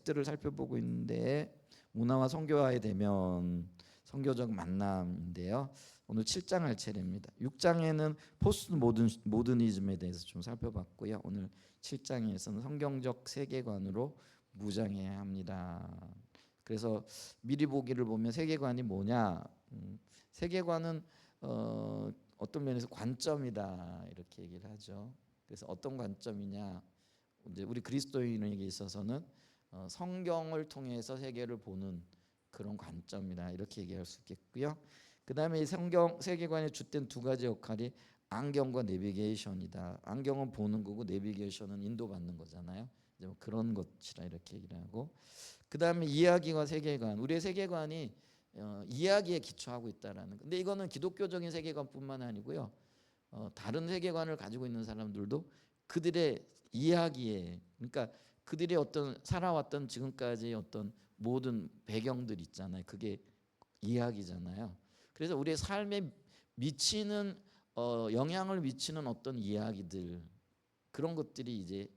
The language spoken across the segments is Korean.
책들을 살펴보고 있는데 문화와 성교와의 대면, 성교적 만남인데요. 오늘 7장 할 차례입니다. 6장에는 포스트 모더니즘에 대해서 좀 살펴봤고요. 오늘 7장에서는 성경적 세계관으로 무장해야 합니다. 그래서 미리 보기를 보면 세계관이 뭐냐? 세계관은 어떤 면에서 관점이다 이렇게 얘기를 하죠. 그래서 어떤 관점이냐? 이제 우리 그리스도인에게 있어서는 성경을 통해서 세계를 보는 그런 관점이다 이렇게 얘기할 수 있겠고요. 그 다음에 이 성경 세계관의 주된 두 가지 역할이 안경과 내비게이션이다. 안경은 보는 거고 내비게이션은 인도받는 거잖아요. 이제 뭐 그런 것이라 이렇게 얘기를 하고, 그 다음에 이야기와 세계관, 우리의 세계관이 이야기에 기초하고 있다라는. 근데 이거는 기독교적인 세계관뿐만 아니고요. 다른 세계관을 가지고 있는 사람들도 그들의 이야기에, 그러니까 그들이 어떤 살아왔던 지금까지 어떤 모든 배경들 있잖아요. 그게 이야기잖아요. 그래서 우리의 삶에 미치는 영향을 미치는 어떤 이야기들, 그런 것들이 이제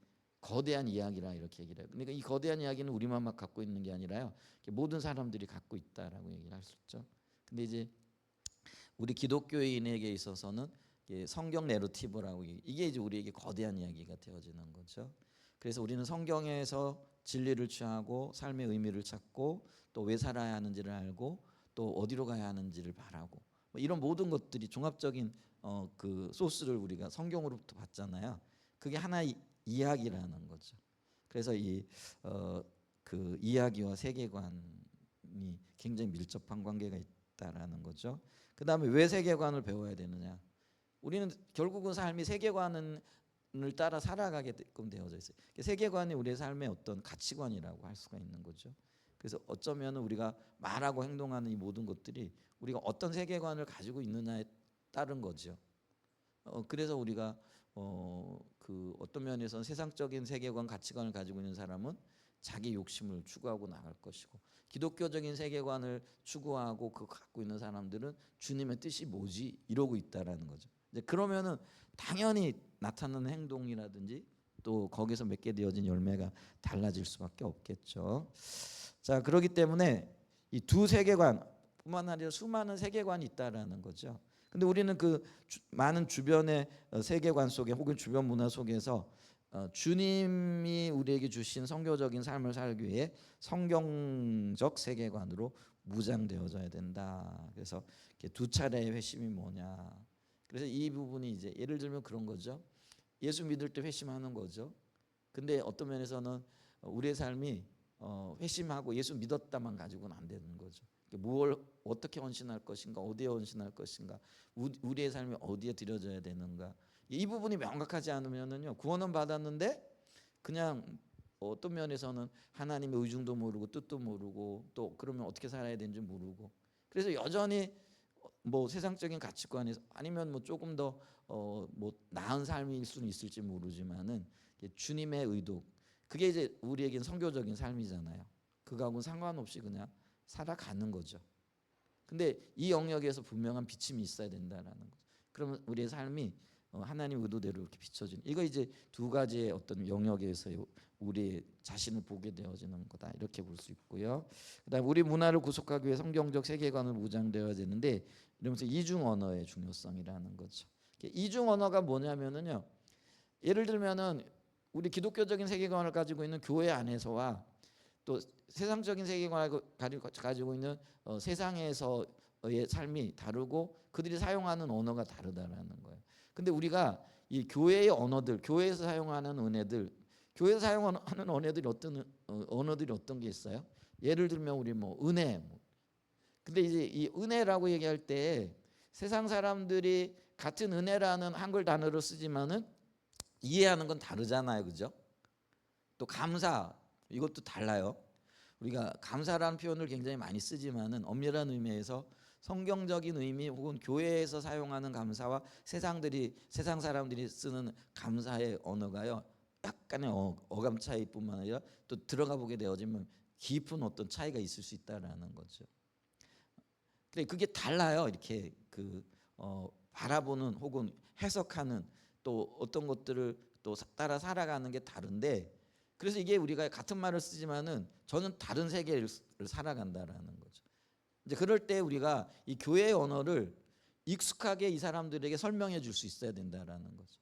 거대한 이야기라 이렇게 얘기를 해요. 그러니까 이 거대한 이야기는 우리만 막 갖고 있는 게 아니라요. 모든 사람들이 갖고 있다라고 얘기를 할 수 있죠. 근데 이제 우리 기독교인에게 있어서는 성경 내러티브라고, 이게 이제 우리에게 거대한 이야기가 되어지는 거죠. 그래서 우리는 성경에서 진리를 취하고 삶의 의미를 찾고 또 왜 살아야 하는지를 알고 또 어디로 가야 하는지를 바라고, 뭐 이런 모든 것들이 종합적인 그 소스를 우리가 성경으로부터 받잖아요. 그게 하나의 이야기라는 거죠. 그래서 그 이야기와 세계관이 굉장히 밀접한 관계가 있다라는 거죠. 그 다음에 왜 세계관을 배워야 되느냐? 우리는 결국은 삶이 세계관을 따라 살아가게끔 되어져 있어요. 세계관이 우리의 삶의 어떤 가치관이라고 할 수가 있는 거죠. 그래서 어쩌면 우리가 말하고 행동하는 이 모든 것들이 우리가 어떤 세계관을 가지고 있느냐에 따른 거죠. 그래서 우리가 그 어떤 면에서는 세상적인 세계관, 가치관을 가지고 있는 사람은 자기 욕심을 추구하고 나갈 것이고, 기독교적인 세계관을 추구하고 그 갖고 있는 사람들은 주님의 뜻이 뭐지 이러고 있다라는 거죠. 이제 그러면은 당연히 나타나는 행동이라든지 또 거기서 맺게 되어진 열매가 달라질 수밖에 없겠죠. 자, 그렇기 때문에 이 두 세계관뿐만 아니라 수많은 세계관이 있다라는 거죠. 근데 우리는 그 많은 주변의 세계관 속에 혹은 주변 문화 속에서 주님이 우리에게 주신 성교적인 삶을 살기 위해 성경적 세계관으로 무장되어져야 된다. 그래서 두 차례의 회심이 뭐냐. 그래서 이 부분이 이제 예를 들면 그런 거죠. 예수 믿을 때 회심하는 거죠. 근데 어떤 면에서는 우리의 삶이 회심하고 예수 믿었다만 가지고는 안 되는 거죠. 뭘 어떻게 헌신할 것인가, 어디에 헌신할 것인가, 우리의 삶이 어디에 드려져야 되는가, 이 부분이 명확하지 않으면은요, 구원은 받았는데 그냥 어떤 면에서는 하나님의 의중도 모르고 뜻도 모르고 또 그러면 어떻게 살아야 되는지 모르고, 그래서 여전히 뭐 세상적인 가치관에서 아니면 뭐 조금 더 뭐 나은 삶일 수는 있을지 모르지만은 주님의 의도, 그게 이제 우리에겐 선교적인 삶이잖아요. 그거하고는 상관없이 그냥 살아가는 거죠. 근데 이 영역에서 분명한 비침이 있어야 된다라는 거죠. 그러면 우리의 삶이 하나님 의도대로 이렇게 비춰지는, 이거 이제 두 가지의 어떤 영역에서 우리 자신을 보게 되어지는 거다 이렇게 볼 수 있고요. 그다음에 우리 문화를 구속하기 위해 성경적 세계관을 무장되어야 되는데, 이러면서 이중 언어의 중요성이라는 거죠. 이중 언어가 뭐냐면은요, 예를 들면은 우리 기독교적인 세계관을 가지고 있는 교회 안에서와 또 세상적인 세계관을 가지고 있는 세상에서의 삶이 다르고 그들이 사용하는 언어가 다르다라는 거예요. 근데 우리가 이 교회의 언어들, 교회에서 사용하는 은혜들, 교회에서 사용하는 언어들이 어떤 게 있어요? 예를 들면 우리 뭐 은혜. 근데 이제 이 은혜라고 얘기할 때 세상 사람들이 같은 은혜라는 한글 단어를 쓰지만은 이해하는 건 다르잖아요, 그죠? 또 감사, 이것도 달라요. 우리가 감사라는 표현을 굉장히 많이 쓰지만은 엄밀한 의미에서 성경적인 의미 혹은 교회에서 사용하는 감사와 세상 사람들이 쓰는 감사의 언어가요, 약간의 어감 차이뿐만 아니라 또 들어가 보게 되어지면 깊은 어떤 차이가 있을 수 있다라는 거죠. 그래, 그게 달라요. 이렇게 바라보는 혹은 해석하는 또 어떤 것들을 또 따라 살아가는 게 다른데, 그래서 이게 우리가 같은 말을 쓰지만은 저는 다른 세계를 살아간다라는 거죠. 이제 그럴 때 우리가 이 교회의 언어를 익숙하게 이 사람들에게 설명해 줄 수 있어야 된다라는 거죠.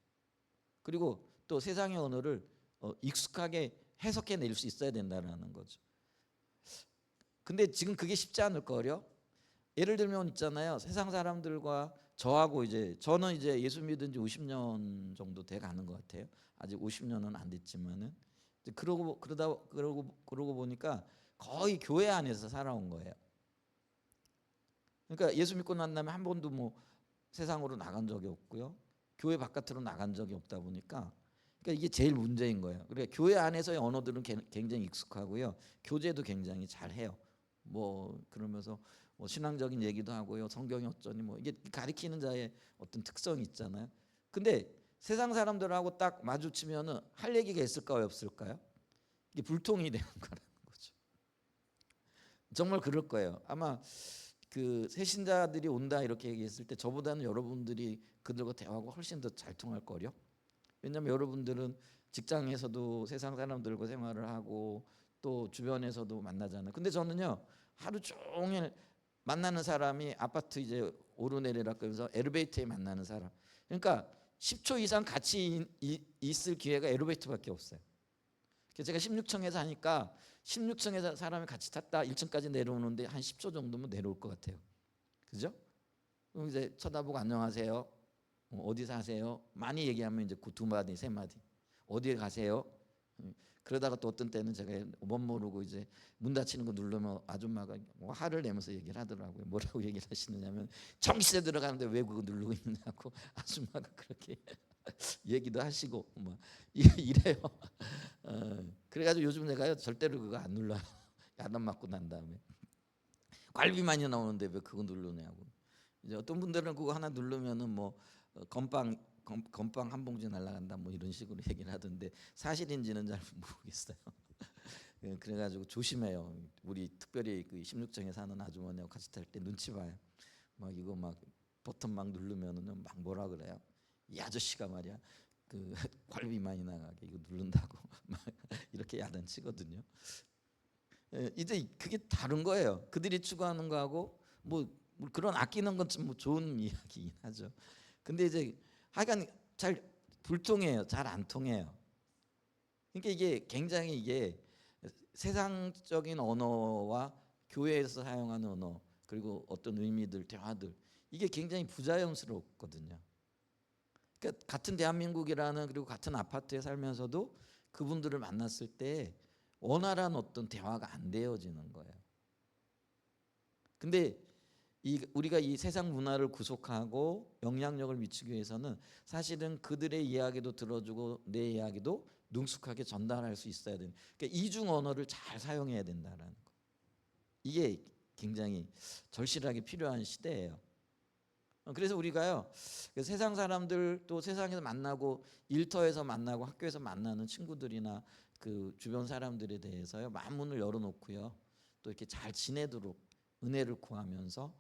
그리고 또 세상의 언어를 익숙하게 해석해 낼 수 있어야 된다라는 거죠. 근데 지금 그게 쉽지 않을 거요. 예를 들면 있잖아요. 세상 사람들과 저하고 이제 저는 이제 예수 믿은 지 50년 정도 돼 가는 것 같아요. 아직 50년은 안 됐지만은 그러고 보니까 거의 교회 안에서 살아온 거예요. 그러니까 예수 믿고 난 다음에 한 번도 뭐 세상으로 나간 적이 없고요. 교회 바깥으로 나간 적이 없다 보니까 그러니까 이게 제일 문제인 거예요. 그러니까 교회 안에서의 언어들은 굉장히 익숙하고요. 교제도 굉장히 잘해요. 뭐 그러면서 뭐 신앙적인 얘기도 하고요. 성경이 어쩌니 뭐 이게 가리키는 자의 어떤 특성이 있잖아요. 근데 세상 사람들하고 딱 마주치면은 할 얘기가 있을까요, 없을까요? 이게 불통이 되는 거라는 거죠. 정말 그럴 거예요. 아마 그 새신자들이 온다 이렇게 얘기했을 때 저보다는 여러분들이 그들과 대화하고 훨씬 더 잘 통할 거요. 왜냐하면 여러분들은 직장에서도 세상 사람들과 생활을 하고 또 주변에서도 만나잖아요. 근데 저는요 하루 종일 만나는 사람이 아파트 이제 오르내리라 그래서 엘리베이터에 만나는 사람. 그러니까 10초 이상 같이 있을 기회가 엘리베이터밖에 없어요. 그래서 제가 16층에서 하니까 16층에서 사람이 같이 탔다 1층까지 내려오는데 한 10초 정도면 내려올 것 같아요. 그죠? 그럼 이제 쳐다보고 안녕하세요. 어디 사세요? 많이 얘기하면 이제 그 두 마디 세 마디. 어디에 가세요? 그러다가 또 어떤 때는 제가 못 모르고 이제 문 닫히는 거 누르면 아줌마가 뭐 화를 내면서 얘기를 하더라고요. 뭐라고 얘기를 하시느냐면 정시에 들어가는데 왜 그거 누르고 있느냐고 아줌마가 그렇게 얘기도 하시고 뭐 이래요. 그래가지고 요즘 내가요 절대로 그거 안 눌러요. 야단 맞고 난 다음에 괄비 많이 나오는데 왜 그거 누르냐고. 이제 어떤 분들은 그거 하나 누르면은 뭐 건빵 한 봉지 날라간다 뭐 이런 식으로 얘기를 하던데 사실인지는 잘 모르겠어요. 그래가지고 조심해요. 우리 특별히 그 16층에 사는 아주머니하고 같이 탈 때 눈치 봐요. 막 이거 막 버튼 막 누르면은 막 뭐라 그래요? 이 아저씨가 말이야 그 괄비 많이 나가게 이거 누른다고 막 이렇게 야단치거든요. 이제 그게 다른 거예요. 그들이 추구하는 거하고 뭐 그런 아끼는 건 좀 뭐 좋은 이야기긴 하죠. 근데 이제 하여간 잘 불통해요. 잘 안 통해요. 그러니까 이게 굉장히 이게 세상적인 언어와 교회에서 사용하는 언어 그리고 어떤 의미들 대화들 이게 굉장히 부자연스럽거든요. 그러니까 같은 대한민국이라는 그리고 같은 아파트에 살면서도 그분들을 만났을 때 원활한 어떤 대화가 안 되어지는 거예요. 근데 우리가 이 세상 문화를 구속하고 영향력을 미치기 위해서는 사실은 그들의 이야기도 들어주고 내 이야기도 능숙하게 전달할 수 있어야 되는. 그러니까 이중 언어를 잘 사용해야 된다라는 거. 이게 굉장히 절실하게 필요한 시대예요. 그래서 우리가요 세상 사람들 또 세상에서 만나고 일터에서 만나고 학교에서 만나는 친구들이나 그 주변 사람들에 대해서요 만문을 열어놓고요 또 이렇게 잘 지내도록 은혜를 구하면서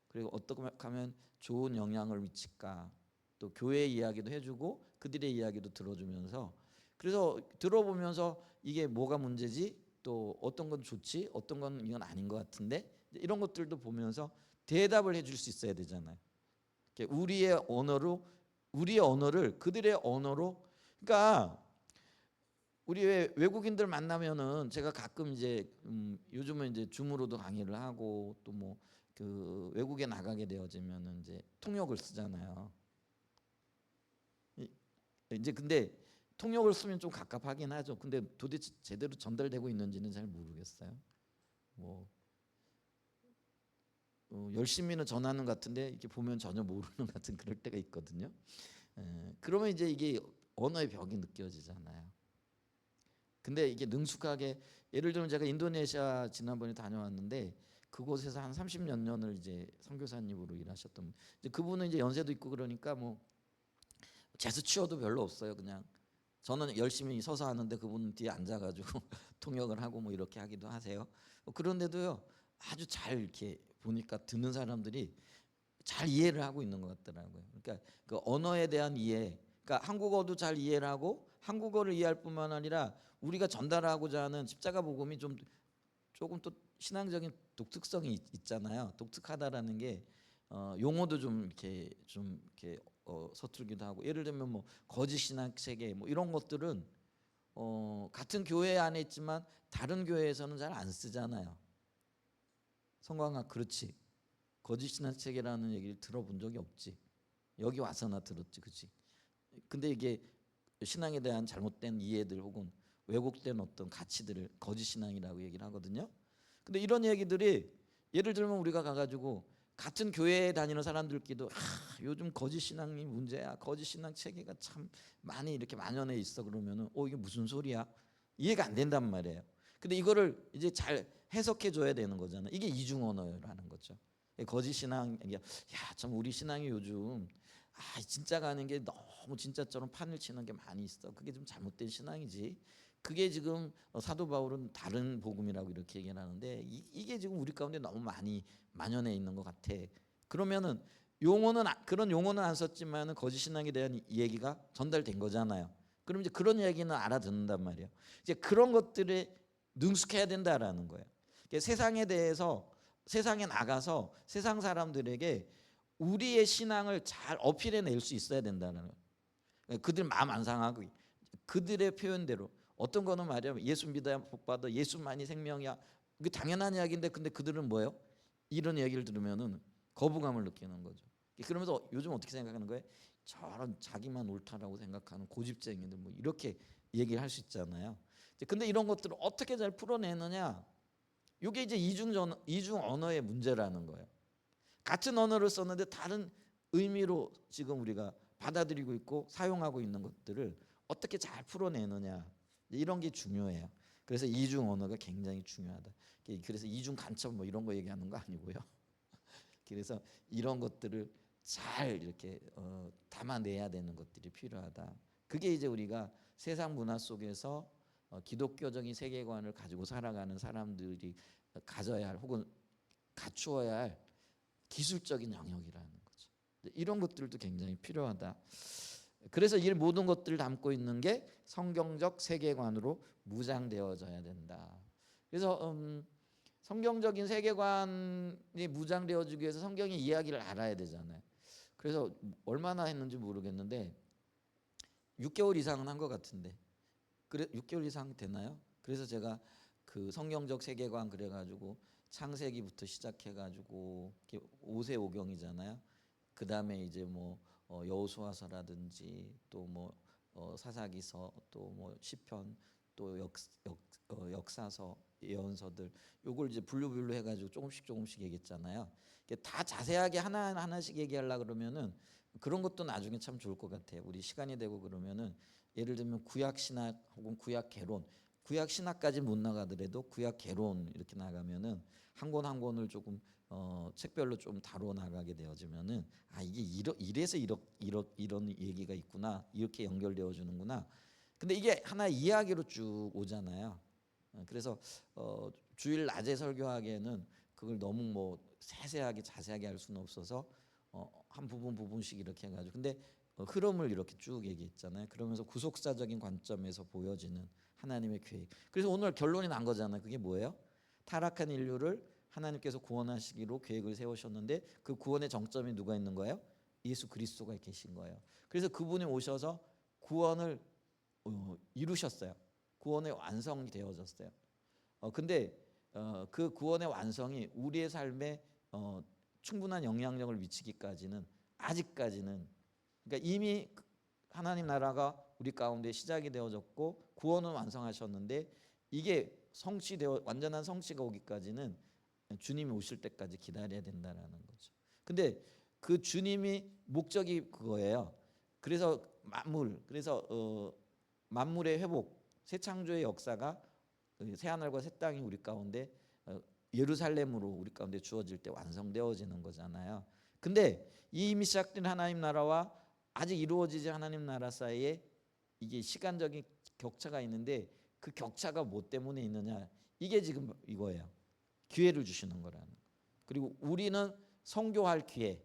그리고 어떻게 하면 좋은 영향을 미칠까 또 교회 이야기도 해주고 그들의 이야기도 들어주면서 그래서 들어보면서 이게 뭐가 문제지 또 어떤 건 좋지 어떤 건 이건 아닌 것 같은데 이런 것들도 보면서 대답을 해줄 수 있어야 되잖아요. 우리의 언어를 그들의 언어로 그러니까 우리 외국인들 만나면은 제가 가끔 이제 요즘은 이제 줌으로도 강의를 하고 또 뭐 그 외국에 나가게 되어지면은 이제 통역을 쓰잖아요. 이제 근데 통역을 쓰면 좀 갑갑하긴 하죠. 근데 도대체 제대로 전달되고 있는지는 잘 모르겠어요. 뭐 열심히는 전하는 것 같은데 이렇게 보면 전혀 모르는 같은 그럴 때가 있거든요. 그러면 이제 이게 언어의 벽이 느껴지잖아요. 근데 이게 능숙하게 예를 들면 제가 인도네시아 지난번에 다녀왔는데 그곳에서 한 30몇 년을 이제 선교사님으로 일하셨던 이제 그분은 이제 연세도 있고 그러니까 뭐 제스처도 별로 없어요. 그냥 저는 열심히 서서 하는데 그분은 뒤에 앉아가지고 통역을 하고 뭐 이렇게 하기도 하세요. 그런데도요 아주 잘 이렇게 보니까 듣는 사람들이 잘 이해를 하고 있는 것 같더라고요. 그러니까 그 언어에 대한 이해, 그러니까 한국어도 잘 이해를 하고 한국어를 이해할 뿐만 아니라 우리가 전달하고자 하는 십자가 복음이 좀 조금 또 신앙적인 독특성이 있잖아요. 독특하다라는 게 용어도 좀 이렇게 서툴기도 하고, 예를 들면 뭐 거짓 신학 체계 뭐 이런 것들은 같은 교회 안에 있지만 다른 교회에서는 잘 안 쓰잖아요. 성광아, 그렇지? 거짓 신학 체계라는 얘기를 들어본 적이 없지. 여기 와서나 들었지, 그렇지? 근데 이게 신앙에 대한 잘못된 이해들 혹은 왜곡된 어떤 가치들을 거짓 신앙이라고 얘기를 하거든요. 근데 이런 얘기들이, 예를 들면 우리가 가가지고 같은 교회에 다니는 사람들끼리도 요즘 거짓 신앙이 문제야, 거짓 신앙 체계가 참 많이 이렇게 만연해 있어, 그러면은 이게 무슨 소리야? 이해가 안 된단 말이에요. 근데 이거를 이제 잘 해석해 줘야 되는 거잖아요. 이게 이중 언어라는 거죠. 거짓 신앙, 참 우리 신앙이 요즘 진짜가 아닌 게 너무 진짜처럼 판을 치는 게 많이 있어. 그게 좀 잘못된 신앙이지. 그게 지금 사도 바울은 다른 복음이라고 이렇게 얘기를 하는데, 이게 지금 우리 가운데 너무 많이 만연해 있는 것 같아. 그러면은 그런 용어는 안 썼지만은 거짓 신앙에 대한 얘기가 전달된 거잖아요. 그럼 이제 그런 얘기는 알아듣는단 말이에요. 이제 그런 것들에 능숙해야 된다라는 거예요. 세상에 대해서, 세상에 나가서 세상 사람들에게 우리의 신앙을 잘 어필해낼 수 있어야 된다는 거예요. 그들 마음 안 상하고 그들의 표현대로, 어떤 거는 말이야, 예수 믿어야 복 받아, 예수만이 생명이야, 그 당연한 이야기인데, 근데 그들은 뭐예요? 이런 얘기를 들으면은 거부감을 느끼는 거죠. 그러면서 요즘 어떻게 생각하는 거예요? 저런 자기만 옳다라고 생각하는 고집쟁이들 뭐 이렇게 얘기를 할 수 있잖아요. 근데 이런 것들을 어떻게 잘 풀어내느냐, 이게 이제 이중 언어의 문제라는 거예요. 같은 언어를 썼는데 다른 의미로 지금 우리가 받아들이고 있고 사용하고 있는 것들을 어떻게 잘 풀어내느냐, 이런 게 중요해요. 그래서 이중 언어가 굉장히 중요하다. 그래서 이중 간첩 뭐 이런 거 얘기하는 거 아니고요. 그래서 이런 것들을 잘 이렇게 담아내야 되는 것들이 필요하다. 그게 이제 우리가 세상 문화 속에서 기독교적인 세계관을 가지고 살아가는 사람들이 가져야 할 혹은 갖추어야 할 기술적인 영역이라는 거죠. 이런 것들도 굉장히 필요하다. 그래서 이 모든 것들을 담고 있는 게 성경적 세계관으로 무장되어져야 된다. 그래서 성경적인 세계관이 무장되어지기 위해서 성경의 이야기를 알아야 되잖아요. 그래서 얼마나 했는지 모르겠는데 6개월 이상은 한 것 같은데, 그래 6개월 이상 되나요? 그래서 제가 그 성경적 세계관 그래가지고 창세기부터 시작해가지고 5세5경이잖아요. 그 다음에 이제 뭐 여호수아서라든지 또 뭐 사사기서, 또 뭐 시편, 또 역사서, 예언서들, 요걸 이제 분류별로 해가지고 조금씩 얘기했잖아요. 다 자세하게 하나씩 얘기하려 그러면은 그런 것도 나중에 참 좋을 것 같아요. 우리 시간이 되고 그러면은, 예를 들면 구약 신학 혹은 구약 개론, 구약 신학까지 못 나가더라도 구약 개론 이렇게 나가면은 한 권 한 권을 조금 책별로 좀 다뤄 나가게 되어지면은 이게 이래서 이런 얘기가 있구나, 이렇게 연결되어 주는구나. 근데 이게 하나의 이야기로 쭉 오잖아요. 그래서 주일 낮에 설교하기에는 그걸 너무 뭐 세세하게 자세하게 할 수는 없어서 한 부분씩 이렇게 해가지고, 근데 흐름을 이렇게 쭉 얘기했잖아요. 그러면서 구속사적인 관점에서 보여지는 하나님의 계획. 그래서 오늘 결론이 난 거잖아요. 그게 뭐예요? 타락한 인류를 하나님께서 구원하시기로 계획을 세우셨는데, 그 구원의 정점이 누가 있는 거예요? 예수 그리스도가 계신 거예요. 그래서 그분이 오셔서 구원을 이루셨어요. 구원의 완성이 되어졌어요. 근데 그 구원의 완성이 우리의 삶에 충분한 영향력을 미치기까지는 아직까지는, 그러니까 이미 하나님 나라가 우리 가운데 시작이 되어졌고 구원은 완성하셨는데, 이게 완전한 성취가 오기까지는 주님이 오실 때까지 기다려야 된다라는 거죠. 근데 그 주님이 목적이 그거예요. 그래서 만물의 회복, 새 창조의 역사가 새 하늘과 새 땅이 우리 가운데 예루살렘으로 우리 가운데 주어질 때 완성되어지는 거잖아요. 근데 이미 시작된 하나님 나라와 아직 이루어지지 하나님 나라 사이에 이게 시간적인 격차가 있는데, 그 격차가 뭐 때문에 있느냐, 이게 지금 이거예요. 기회를 주시는 거라는 거. 그리고 우리는 선교할 기회,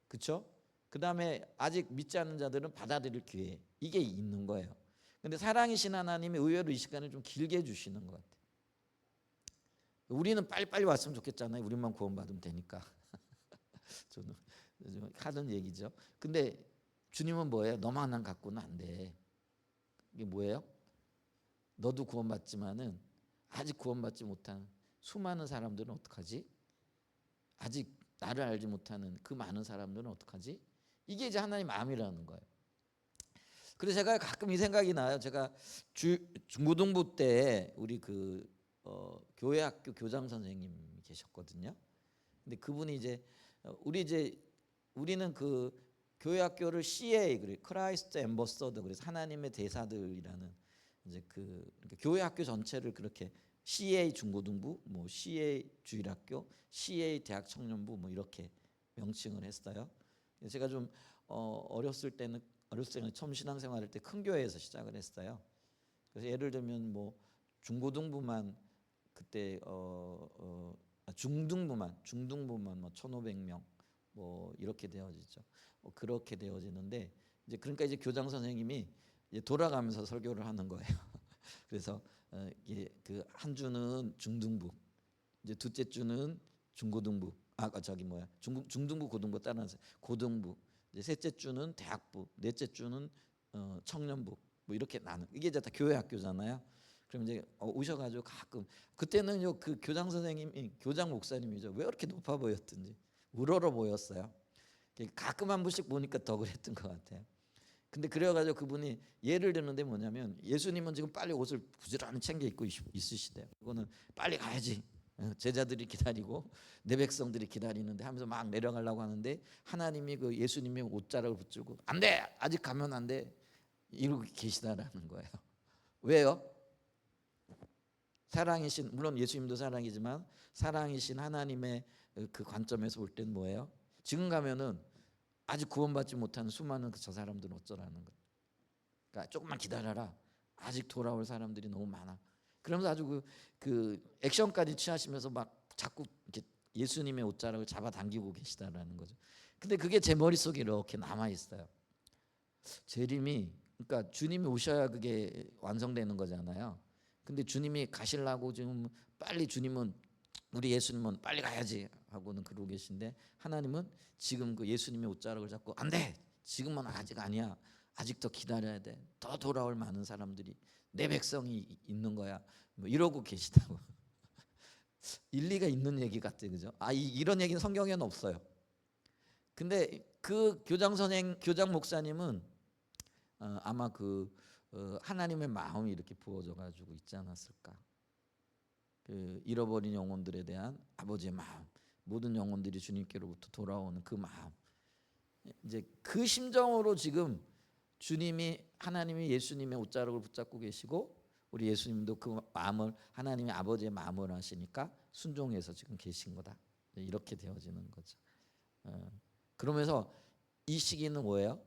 그렇죠? 그 다음에 아직 믿지 않는 자들은 받아들일 기회, 이게 있는 거예요. 근데 사랑이신 하나님이 의외로 이 시간을 좀 길게 주시는 것 같아요. 우리는 빨리빨리 왔으면 좋겠잖아요. 우리만 구원받으면 되니까. 저는 하던 얘기죠. 근데 주님은 뭐예요? 너만 갖고는 안 돼. 이게 뭐예요? 너도 구원받지만은 아직 구원받지 못한 수많은 사람들은 어떡하지? 아직 나를 알지 못하는 그 많은 사람들은 어떡하지? 이게 이제 하나님 마음이라는 거예요. 그래서 제가 가끔 이 생각이 나요. 제가 중고등부 때 우리 교회 학교 교장 선생님이 계셨거든요. 근데 그분이 이제 우리는 그 교회 학교를 CA 그래 크라이스트 엠버서더 그래서 하나님의 대사들이라는 이제 그러니까 교회 학교 전체를 그렇게 CA 중고등부, 뭐 CA 주일학교, CA 대학 청년부 뭐 이렇게 명칭을 했어요. 제가 좀 어렸을 때는 처음 신앙생활할 때 큰 교회에서 시작을 했어요. 그래서 예를 들면 뭐 중고등부만 그때 중등부만 뭐 1,500명 뭐 이렇게 되어지죠. 그렇게 되어지는데 이제 그러니까 이제 교장 선생님이 이제 돌아가면서 설교를 하는 거예요. 그래서 이게 그 한 주는 중등부, 이제 둘째 주는 중고등부, 중등부 고등부 따라서 고등부, 이제 셋째 주는 대학부, 넷째 주는 청년부, 뭐 이렇게 나는 이게 이제 다 교회 학교잖아요. 그럼 이제 오셔가지고 가끔 그때는요 그 교장 선생님이 교장 목사님이죠. 왜 이렇게 높아 보였든지 우러러 보였어요. 가끔 한 번씩 보니까 더 그랬던 것 같아요. 근데 그래가지고 그분이 예를 드는데 뭐냐면 예수님은 지금 빨리 옷을 부지런히 챙겨 입고 있으시대요. 이거는 빨리 가야지. 제자들이 기다리고 내 백성들이 기다리는데 하면서 막 내려가려고 하는데 하나님이 그 예수님의 옷자락을 붙들고 안 돼! 아직 가면 안 돼! 이러고 계시다라는 거예요. 왜요? 사랑이신 물론 예수님도 사랑이지만 사랑이신 하나님의 그 관점에서 볼 땐 뭐예요? 지금 가면은 아직 구원받지 못한 수많은 저 사람들은 어쩌라는 거예요. 그러니까 조금만 기다려라. 아직 돌아올 사람들이 너무 많아. 그러면서 아주 그 액션까지 취하시면서 막 자꾸 이렇게 예수님의 옷자락을 잡아당기고 계시다라는 거죠. 근데 그게 제 머릿속에 이렇게 남아 있어요. 재림이 그러니까 주님이 오셔야 그게 완성되는 거잖아요. 근데 주님이 가시려고 지금 빨리 우리 예수님은 빨리 가야지 하고는 그러고 계신데 하나님은 지금 그 예수님의 옷자락을 잡고 안 돼. 지금은 아직 아니야. 아직 더 기다려야 돼. 더 돌아올 많은 사람들이 내 백성이 있는 거야. 뭐 이러고 계시다고. 일리가 있는 얘기 같아, 그죠? 이런 얘기는 성경에는 없어요. 근데 그 교장 목사님은 아마 하나님의 마음이 이렇게 부어져 가지고 있지 않았을까? 그 잃어버린 영혼들에 대한 아버지의 마음, 모든 영혼들이 주님께로부터 돌아오는 그 마음. 이제 그 심정으로 지금 하나님이 예수님의 옷자락을 붙잡고 계시고 우리 예수님도 그 마음을 하나님의 아버지의 마음을 하시니까 순종해서 지금 계신 거다. 이렇게 되어지는 거죠. 그러면서 이 시기는 뭐예요?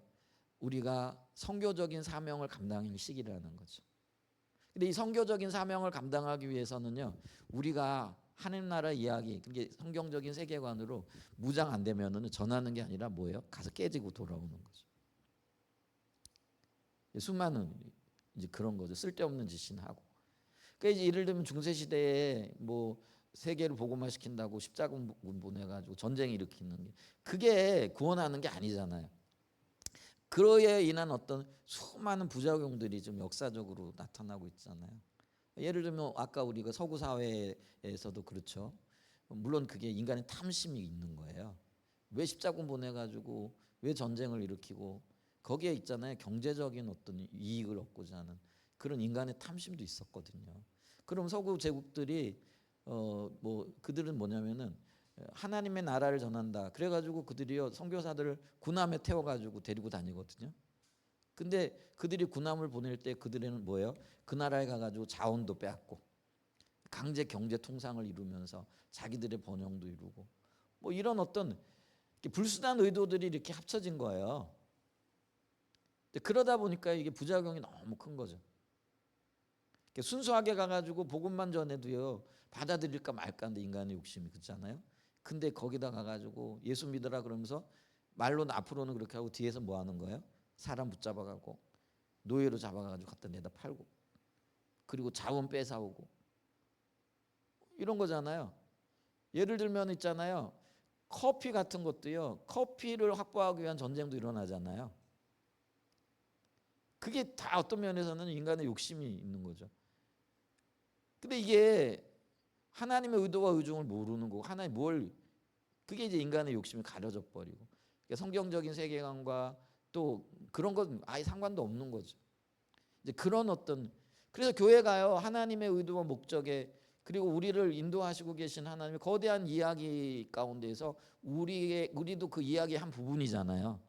우리가 선교적인 사명을 감당할 시기라는 거죠. 근데 이 선교적인 사명을 감당하기 위해서는요, 우리가 하나님 나라 이야기, 그게 성경적인 세계관으로 무장 안 되면은 전하는 게 아니라 뭐예요? 가서 깨지고 돌아오는 거죠. 수많은 이제 그런 거죠. 쓸데없는 짓이나 하고. 그러니까 이제 예를 들면 중세 시대에 뭐 세계를 복음화 시킨다고 십자군 보내가지고 전쟁 일으키는 게 그게 구원하는 게 아니잖아요. 그로에 인한 어떤 수많은 부작용들이 좀 역사적으로 나타나고 있잖아요. 예를 들면 아까 우리가 서구 사회에서도 그렇죠. 물론 그게 인간의 탐심이 있는 거예요. 왜 십자군 보내가지고 왜 전쟁을 일으키고 거기에 있잖아요. 경제적인 어떤 이익을 얻고자 하는 그런 인간의 탐심도 있었거든요. 그럼 서구 제국들이 뭐 그들은 뭐냐면은 하나님의 나라를 전한다. 그래가지고 그들이요 선교사들을 군함에 태워가지고 데리고 다니거든요. 근데 그들이 군함을 보낼 때 그들은 뭐예요? 그 나라에 가가지고 자원도 빼앗고 강제 경제 통상을 이루면서 자기들의 번영도 이루고 뭐 이런 어떤 불순한 의도들이 이렇게 합쳐진 거예요. 그러다 보니까 이게 부작용이 너무 큰 거죠. 순수하게 가가지고 복음만 전해도요 받아들일까 말까 하는데 인간의 욕심이 그렇잖아요. 근데 거기다 가가지고 예수 믿으라 그러면서 말로는 앞으로는 그렇게 하고 뒤에서 뭐 하는 거예요? 사람 붙잡아가고 노예로 잡아가지고 갖다 내다 팔고, 그리고 자원 뺏어오고 이런 거잖아요. 예를 들면 있잖아요. 커피 같은 것도요. 커피를 확보하기 위한 전쟁도 일어나잖아요. 그게 다 어떤 면에서는 인간의 욕심이 있는 거죠. 근데 이게 하나님의 의도와 의중을 모르는 거고, 하나님 뭘, 그게 이제 인간의 욕심이 가려져 버리고, 그러니까 성경적인 세계관과 또 그런 건 아예 상관도 없는 거죠. 이제 그런 어떤, 그래서 교회가요, 하나님의 의도와 목적에, 그리고 우리를 인도하시고 계신 하나님의 거대한 이야기 가운데에서 우리도 그 이야기의 한 부분이잖아요.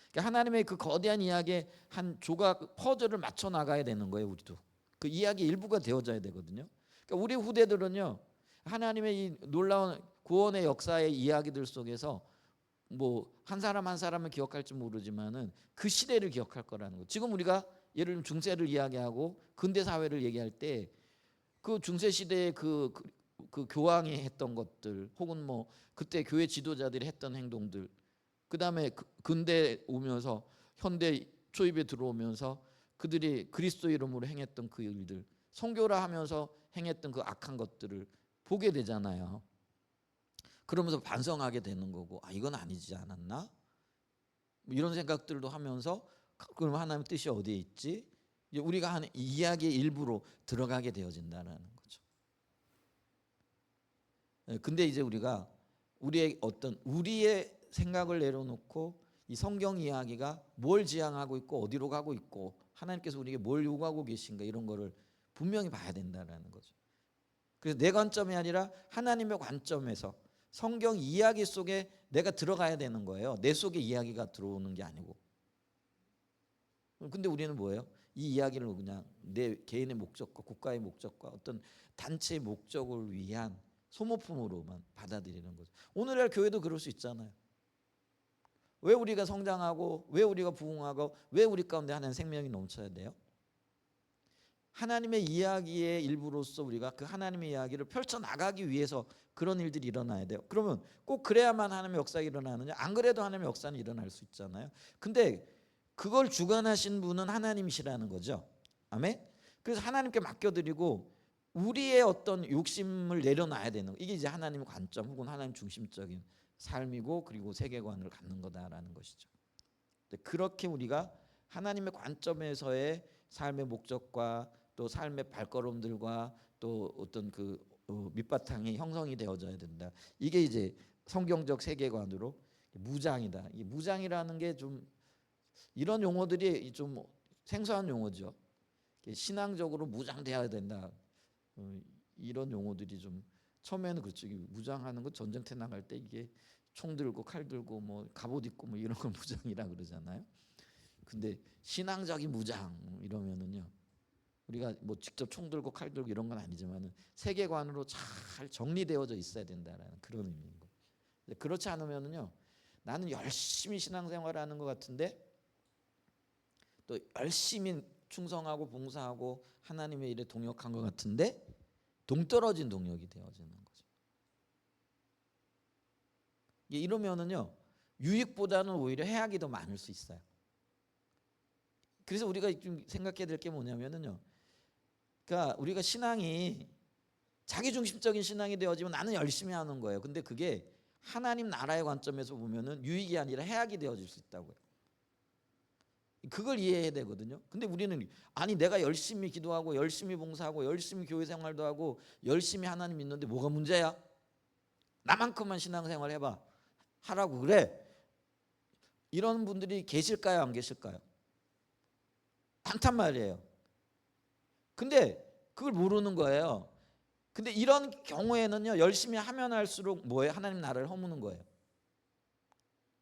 그러니까 하나님의 그 거대한 이야기의 한 조각 퍼즐을 맞춰 나가야 되는 거예요. 우리도 그 이야기 일부가 되어져야 되거든요. 그러니까 우리 후대들은요, 하나님의 이 놀라운 구원의 역사의 이야기들 속에서 뭐 한 사람 한 사람을 기억할지 모르지만은 그 시대를 기억할 거라는 거. 지금 우리가 예를 들면 중세를 이야기하고 근대 사회를 얘기할 때 그 중세 시대의 그 교황이 했던 것들, 혹은 뭐 그때 교회 지도자들이 했던 행동들, 그다음에 근대 오면서 현대 초입에 들어오면서 그들이 그리스도 이름으로 행했던 그 일들, 선교라 하면서 행했던 그 악한 것들을 보게 되잖아요. 그러면서 반성하게 되는 거고, 아 이건 아니지 않았나? 뭐 이런 생각들도 하면서, 그럼 하나님의 뜻이 어디에 있지? 이제 우리가 하는 이야기의 일부로 들어가게 되어진다는 거죠. 근데 이제 우리가 우리의 생각을 내려놓고 이 성경 이야기가 뭘 지향하고 있고 어디로 가고 있고 하나님께서 우리에게 뭘 요구하고 계신가, 이런 거를 분명히 봐야 된다는 거죠. 그래서 내 관점이 아니라 하나님의 관점에서 성경 이야기 속에 내가 들어가야 되는 거예요. 내 속에 이야기가 들어오는 게 아니고. 근데 우리는 뭐예요? 이 이야기를 그냥 내 개인의 목적과 국가의 목적과 어떤 단체의 목적을 위한 소모품으로만 받아들이는 거죠. 오늘날 교회도 그럴 수 있잖아요. 왜 우리가 성장하고, 왜 우리가 부흥하고, 왜 우리 가운데 하나님의 생명이 넘쳐야 돼요? 하나님의 이야기의 일부로서 우리가 그 하나님의 이야기를 펼쳐나가기 위해서 그런 일들이 일어나야 돼요. 그러면 꼭 그래야만 하나님의 역사가 일어나느냐? 안 그래도 하나님의 역사는 일어날 수 있잖아요. 근데 그걸 주관하신 분은 하나님이시라는 거죠. 아멘. 그래서 하나님께 맡겨드리고 우리의 어떤 욕심을 내려놔야 되는, 이게 이제 하나님의 관점 혹은 하나님 중심적인 삶이고, 그리고 세계관을 갖는 거다라는 것이죠. 그렇게 우리가 하나님의 관점에서의 삶의 목적과 또 삶의 발걸음들과 또 어떤 그 밑바탕이 형성이 되어져야 된다. 이게 이제 성경적 세계관으로 무장이다. 이 무장이라는 게 좀, 이런 용어들이 좀 생소한 용어죠. 신앙적으로 무장돼야 된다. 이런 용어들이 좀 처음에는 그렇죠. 무장하는 거 전쟁터 나갈 때 이게 총 들고 칼 들고 뭐 갑옷 입고 뭐 이런 걸 무장이라 그러잖아요. 근데 신앙적인 무장 이러면은요, 우리가 뭐 직접 총 들고 칼 들고 이런 건 아니지만은 세계관으로 잘 정리되어져 있어야 된다라는 그런 의미인 거예요. 그렇지 않으면은요, 나는 열심히 신앙생활하는 것 같은데 또 열심히 충성하고 봉사하고 하나님의 일에 동역한 것 같은데 동떨어진 동역이 되어지는 거죠. 이러면은요, 유익보다는 오히려 해악이 더 많을 수 있어요. 그래서 우리가 좀 생각해야 될 게 뭐냐면은요, 그러니까 우리가 신앙이 자기중심적인 신앙이 되어지면 나는 열심히 하는 거예요. 근데 그게 하나님 나라의 관점에서 보면은 유익이 아니라 해악이 되어질 수 있다고요. 그걸 이해해야 되거든요. 근데 우리는 아니 내가 열심히 기도하고 열심히 봉사하고 열심히 교회 생활도 하고 열심히 하나님 믿는데 뭐가 문제야? 나만큼만 신앙생활 해봐 하라고 그래. 이런 분들이 계실까요, 안 계실까요? 많단 말이에요. 근데 그걸 모르는 거예요. 근데 이런 경우에는요, 열심히 하면 할수록 뭐예요? 하나님 나라를 허무는 거예요.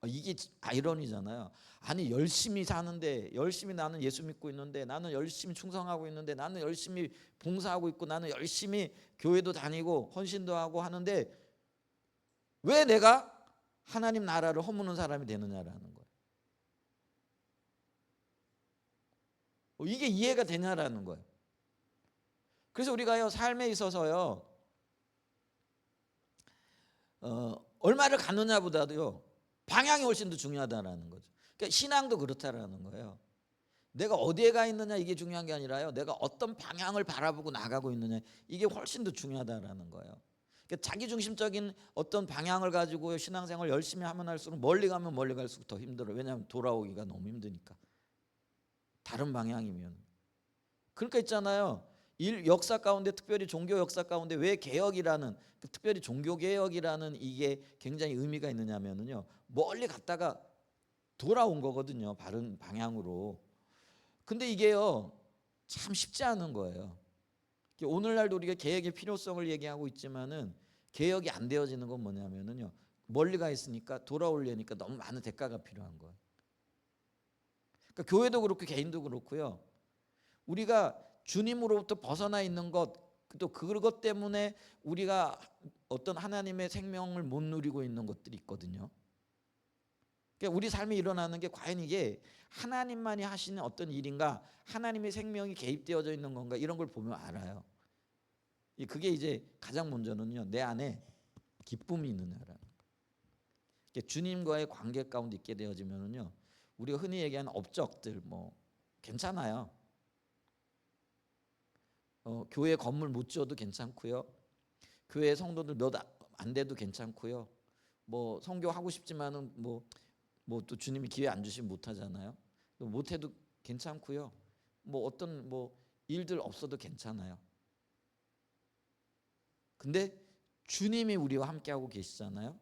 이게 아이러니잖아요. 아니 열심히 사는데, 열심히 나는 예수 믿고 있는데, 나는 열심히 충성하고 있는데, 나는 열심히 봉사하고 있고, 나는 열심히 교회도 다니고 헌신도 하고 하는데 왜 내가 하나님 나라를 허무는 사람이 되느냐라는 거예요. 이게 이해가 되냐라는 거예요. 그래서 우리가요, 삶에 있어서요, 얼마를 갖느냐보다도요 방향이 훨씬 더 중요하다라는 거죠. 그러니까 신앙도 그렇다라는 거예요. 내가 어디에 가 있느냐 이게 중요한 게 아니라요. 내가 어떤 방향을 바라보고 나가고 있느냐 이게 훨씬 더 중요하다라는 거예요. 그러니까 자기중심적인 어떤 방향을 가지고 신앙생활 열심히 하면 할수록 멀리 가면 멀리 갈수록 더 힘들어요. 왜냐하면 돌아오기가 너무 힘드니까. 다른 방향이면. 그러니까 있잖아요. 역사 가운데 특별히 종교 역사 가운데 왜 개혁이라는 특별히 종교 개혁이라는 이게 굉장히 의미가 있느냐면요. 멀리 갔다가 돌아온 거거든요. 바른 방향으로. 근데 이게요. 참 쉽지 않은 거예요. 오늘날도 우리가 개혁의 필요성을 얘기하고 있지만은 개혁이 안 되어지는 건 뭐냐면은요. 멀리 가 있으니까 돌아오려니까 너무 많은 대가가 필요한 거예요. 그러니까 교회도 그렇고 개인도 그렇고요. 우리가 주님으로부터 벗어나 있는 것, 또 그것 때문에 우리가 어떤 하나님의 생명을 못 누리고 있는 것들이 있거든요. 그러니까 우리 삶에 일어나는 게 과연 이게 하나님만이 하시는 어떤 일인가, 하나님의 생명이 개입되어져 있는 건가 이런 걸 보면 알아요. 그게 이제 가장 먼저는요, 내 안에 기쁨이 있느냐라는 거예요. 주님과의 관계 가운데 있게 되어지면은요, 우리가 흔히 얘기하는 업적들 뭐 괜찮아요. 교회 건물 못 지어도 괜찮고요. 교회 성도들 몇 안 돼도 괜찮고요. 뭐 선교하고 싶지만은 뭐 또 주님이 기회 안 주시면 못 하잖아요. 못 해도 괜찮고요. 뭐 어떤 뭐 일들 없어도 괜찮아요. 근데 주님이 우리와 함께 하고 계시잖아요.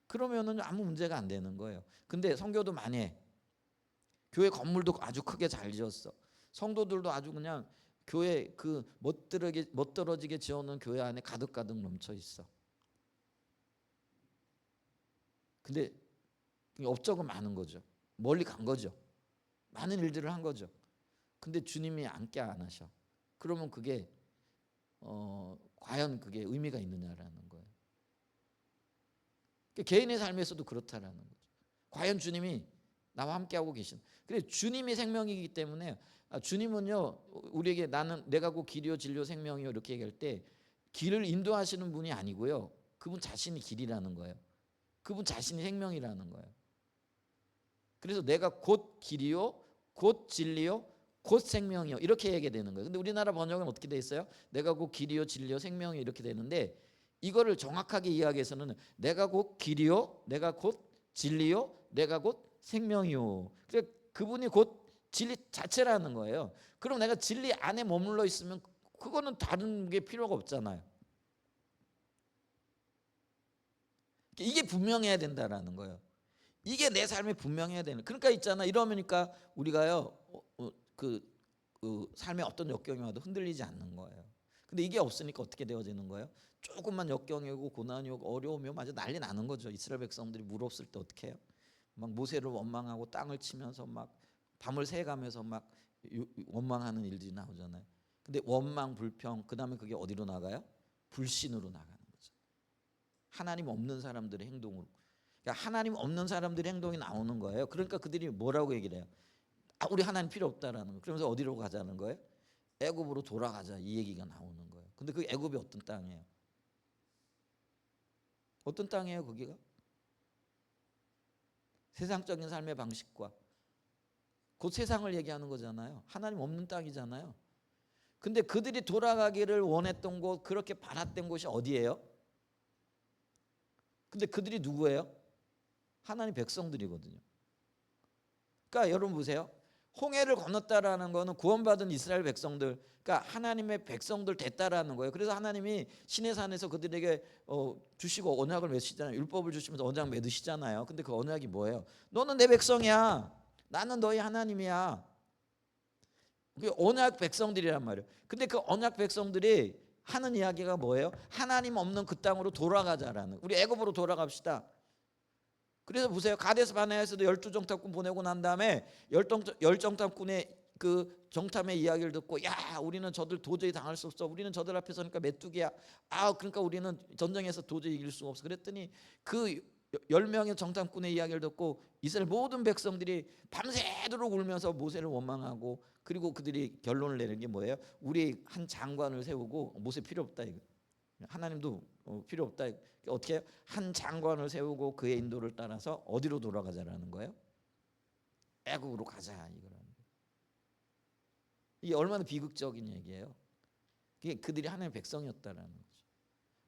그러면은 아무 문제가 안 되는 거예요. 근데 선교도 많이 해. 교회 건물도 아주 크게 잘 지었어. 성도들도 아주 그냥 교회 그 멋들어지게 지어놓은 교회 안에 가득가득 넘쳐 있어. 근데 업적은 많은 거죠. 멀리 간 거죠. 많은 일들을 한 거죠. 근데 주님이 함께 안 하셔. 그러면 그게 과연 그게 의미가 있느냐라는 거예요. 개인의 삶에서도 그렇다라는 거죠. 과연 주님이 나와 함께하고 계신. 그래 주님이 생명이기 때문에 주님은요 우리에게 나는 내가 곧 길이요 진리요 생명이요 이렇게 얘기할 때 길을 인도하시는 분이 아니고요. 그분 자신이 길이라는 거예요. 그분 자신이 생명이라는 거예요. 그래서 내가 곧 길이요 곧 진리요 곧 생명이요 이렇게 얘기되는 거예요. 근데 우리나라 번역은 어떻게 돼 있어요? 내가 곧 길이요 진리요 생명이요 이렇게 되는데 이거를 정확하게 이해하기위해서는 내가 곧 길이요 내가 곧 진리요 내가 곧 생명이요. 그러니까 그분이 곧 진리 자체라는 거예요. 그럼 내가 진리 안에 머물러 있으면 그거는 다른 게 필요가 없잖아요. 이게 분명해야 된다라는 거예요. 이게 내 삶에 분명해야 되는. 그러니까 있잖아. 이러니까 우리가요 삶에 어떤 역경이 와도 흔들리지 않는 거예요. 근데 이게 없으니까 어떻게 되어지는 거예요? 조금만 역경이 오고 고난이 오고 어려움이 오면 아주 난리 나는 거죠. 이스라엘 백성들이 물 없을 때 어떻게 해요? 막 모세를 원망하고 땅을 치면서 막 밤을 새가면서 막 원망하는 일들이 나오잖아요. 근데 원망, 불평, 그다음에 그게 어디로 나가요? 불신으로 나가는 거죠. 하나님 없는 사람들의 행동으로. 그러니까 하나님 없는 사람들의 행동이 나오는 거예요. 그러니까 그들이 뭐라고 얘기를 해요? 우리 하나님 필요 없다라는 거. 그러면서 어디로 가자는 거예요? 애굽으로 돌아가자 이 얘기가 나오는 거예요. 근데 그 애굽이 어떤 땅이에요? 어떤 땅이에요, 거기가? 세상적인 삶의 방식과 곧 세상을 얘기하는 거잖아요. 하나님 없는 땅이잖아요. 근데 그들이 돌아가기를 원했던 곳, 그렇게 바랐던 곳이 어디예요? 근데 그들이 누구예요? 하나님 백성들이거든요. 그러니까 여러분 보세요. 홍해를 건넜다라는 거는 구원받은 이스라엘 백성들, 그러니까 하나님의 백성들 됐다라는 거예요. 그래서 하나님이 시내 산에서 그들에게 주시고 언약을 맺으시잖아요. 율법을 주시면서 언약 맺으시잖아요. 근데 그 언약이 뭐예요? 너는 내 백성이야. 나는 너희 하나님이야. 그 언약 백성들이란 말이에요. 근데 그 언약 백성들이 하는 이야기가 뭐예요? 하나님 없는 그 땅으로 돌아가자라는. 우리 애굽으로 돌아갑시다. 그래서 보세요. 가데스 바네아에서도 12정탐꾼 보내고 난 다음에 열정탐꾼의 그 정탐의 이야기를 듣고 야 우리는 저들 도저히 당할 수 없어. 우리는 저들 앞에 서니까 메뚜기야. 그러니까 우리는 전쟁에서 도저히 이길 수가 없어. 그랬더니 그 10명의 정탐꾼의 이야기를 듣고 이스라엘 모든 백성들이 밤새도록 울면서 모세를 원망하고 그리고 그들이 결론을 내는 게 뭐예요? 우리 한 장관을 세우고 모세 필요 없다 이거. 하나님도 필요 없다. 어떻게 해요? 한 장관을 세우고 그의 인도를 따라서 어디로 돌아가자라는 거예요? 애굽으로 가자 이거라는 거예요. 이게 얼마나 비극적인 얘기예요. 그게 그들이 하나님의 백성이었다라는 거죠.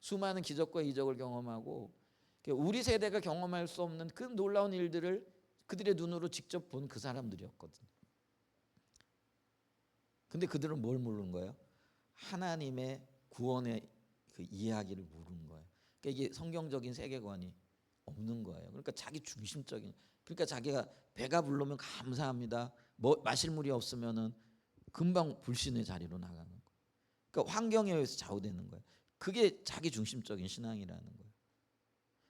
수많은 기적과 이적을 경험하고 우리 세대가 경험할 수 없는 그 놀라운 일들을 그들의 눈으로 직접 본 그 사람들이었거든요. 근데 그들은 뭘 모르는 거예요? 하나님의 구원의 그 이야기를 모르는 거예요. 그러니까 이게 성경적인 세계관이 없는 거예요. 그러니까 자기 중심적인, 그러니까 자기가 배가 부르면 감사합니다. 뭐 마실 물이 없으면은 금방 불신의 자리로 나가는 거예요. 그러니까 환경에 의해서 좌우되는 거예요. 그게 자기 중심적인 신앙이라는 거예요.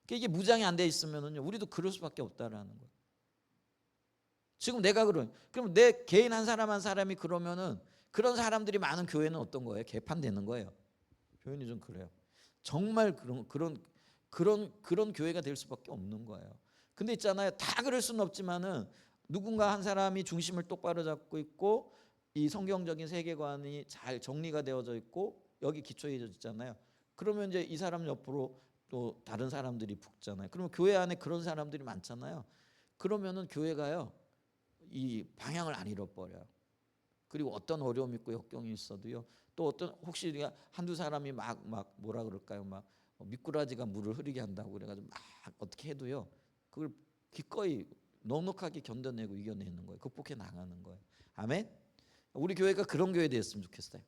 그러니까 이게 무장이 안 돼 있으면은요, 우리도 그럴 수밖에 없다라는 거예요. 지금 내가 그럼 내 개인 한 사람 한 사람이 그러면은 그런 사람들이 많은 교회는 어떤 거예요? 개판되는 거예요. 표현이 좀 그래요. 정말 그런 교회가 될 수밖에 없는 거예요. 근데 있잖아요. 다 그럴 수는 없지만은 누군가 한 사람이 중심을 똑바로 잡고 있고 이 성경적인 세계관이 잘 정리가 되어져 있고 여기 기초해져 있잖아요. 그러면 이제 이 사람 옆으로 또 다른 사람들이 붙잖아요. 그러면 교회 안에 그런 사람들이 많잖아요. 그러면은 교회가요, 이 방향을 안 잃어버려요. 그리고 어떤 어려움이 있고 역경이 있어도요, 또 어떤 혹시 우리가 한두 사람이 막 뭐라 그럴까요, 막 미꾸라지가 물을 흐리게 한다고 그래가지고 막 어떻게 해도요, 그걸 기꺼이 넉넉하게 견뎌내고 이겨내는 거예요. 극복해 나가는 거예요. 아멘. 우리 교회가 그런 교회 되었으면 좋겠어요.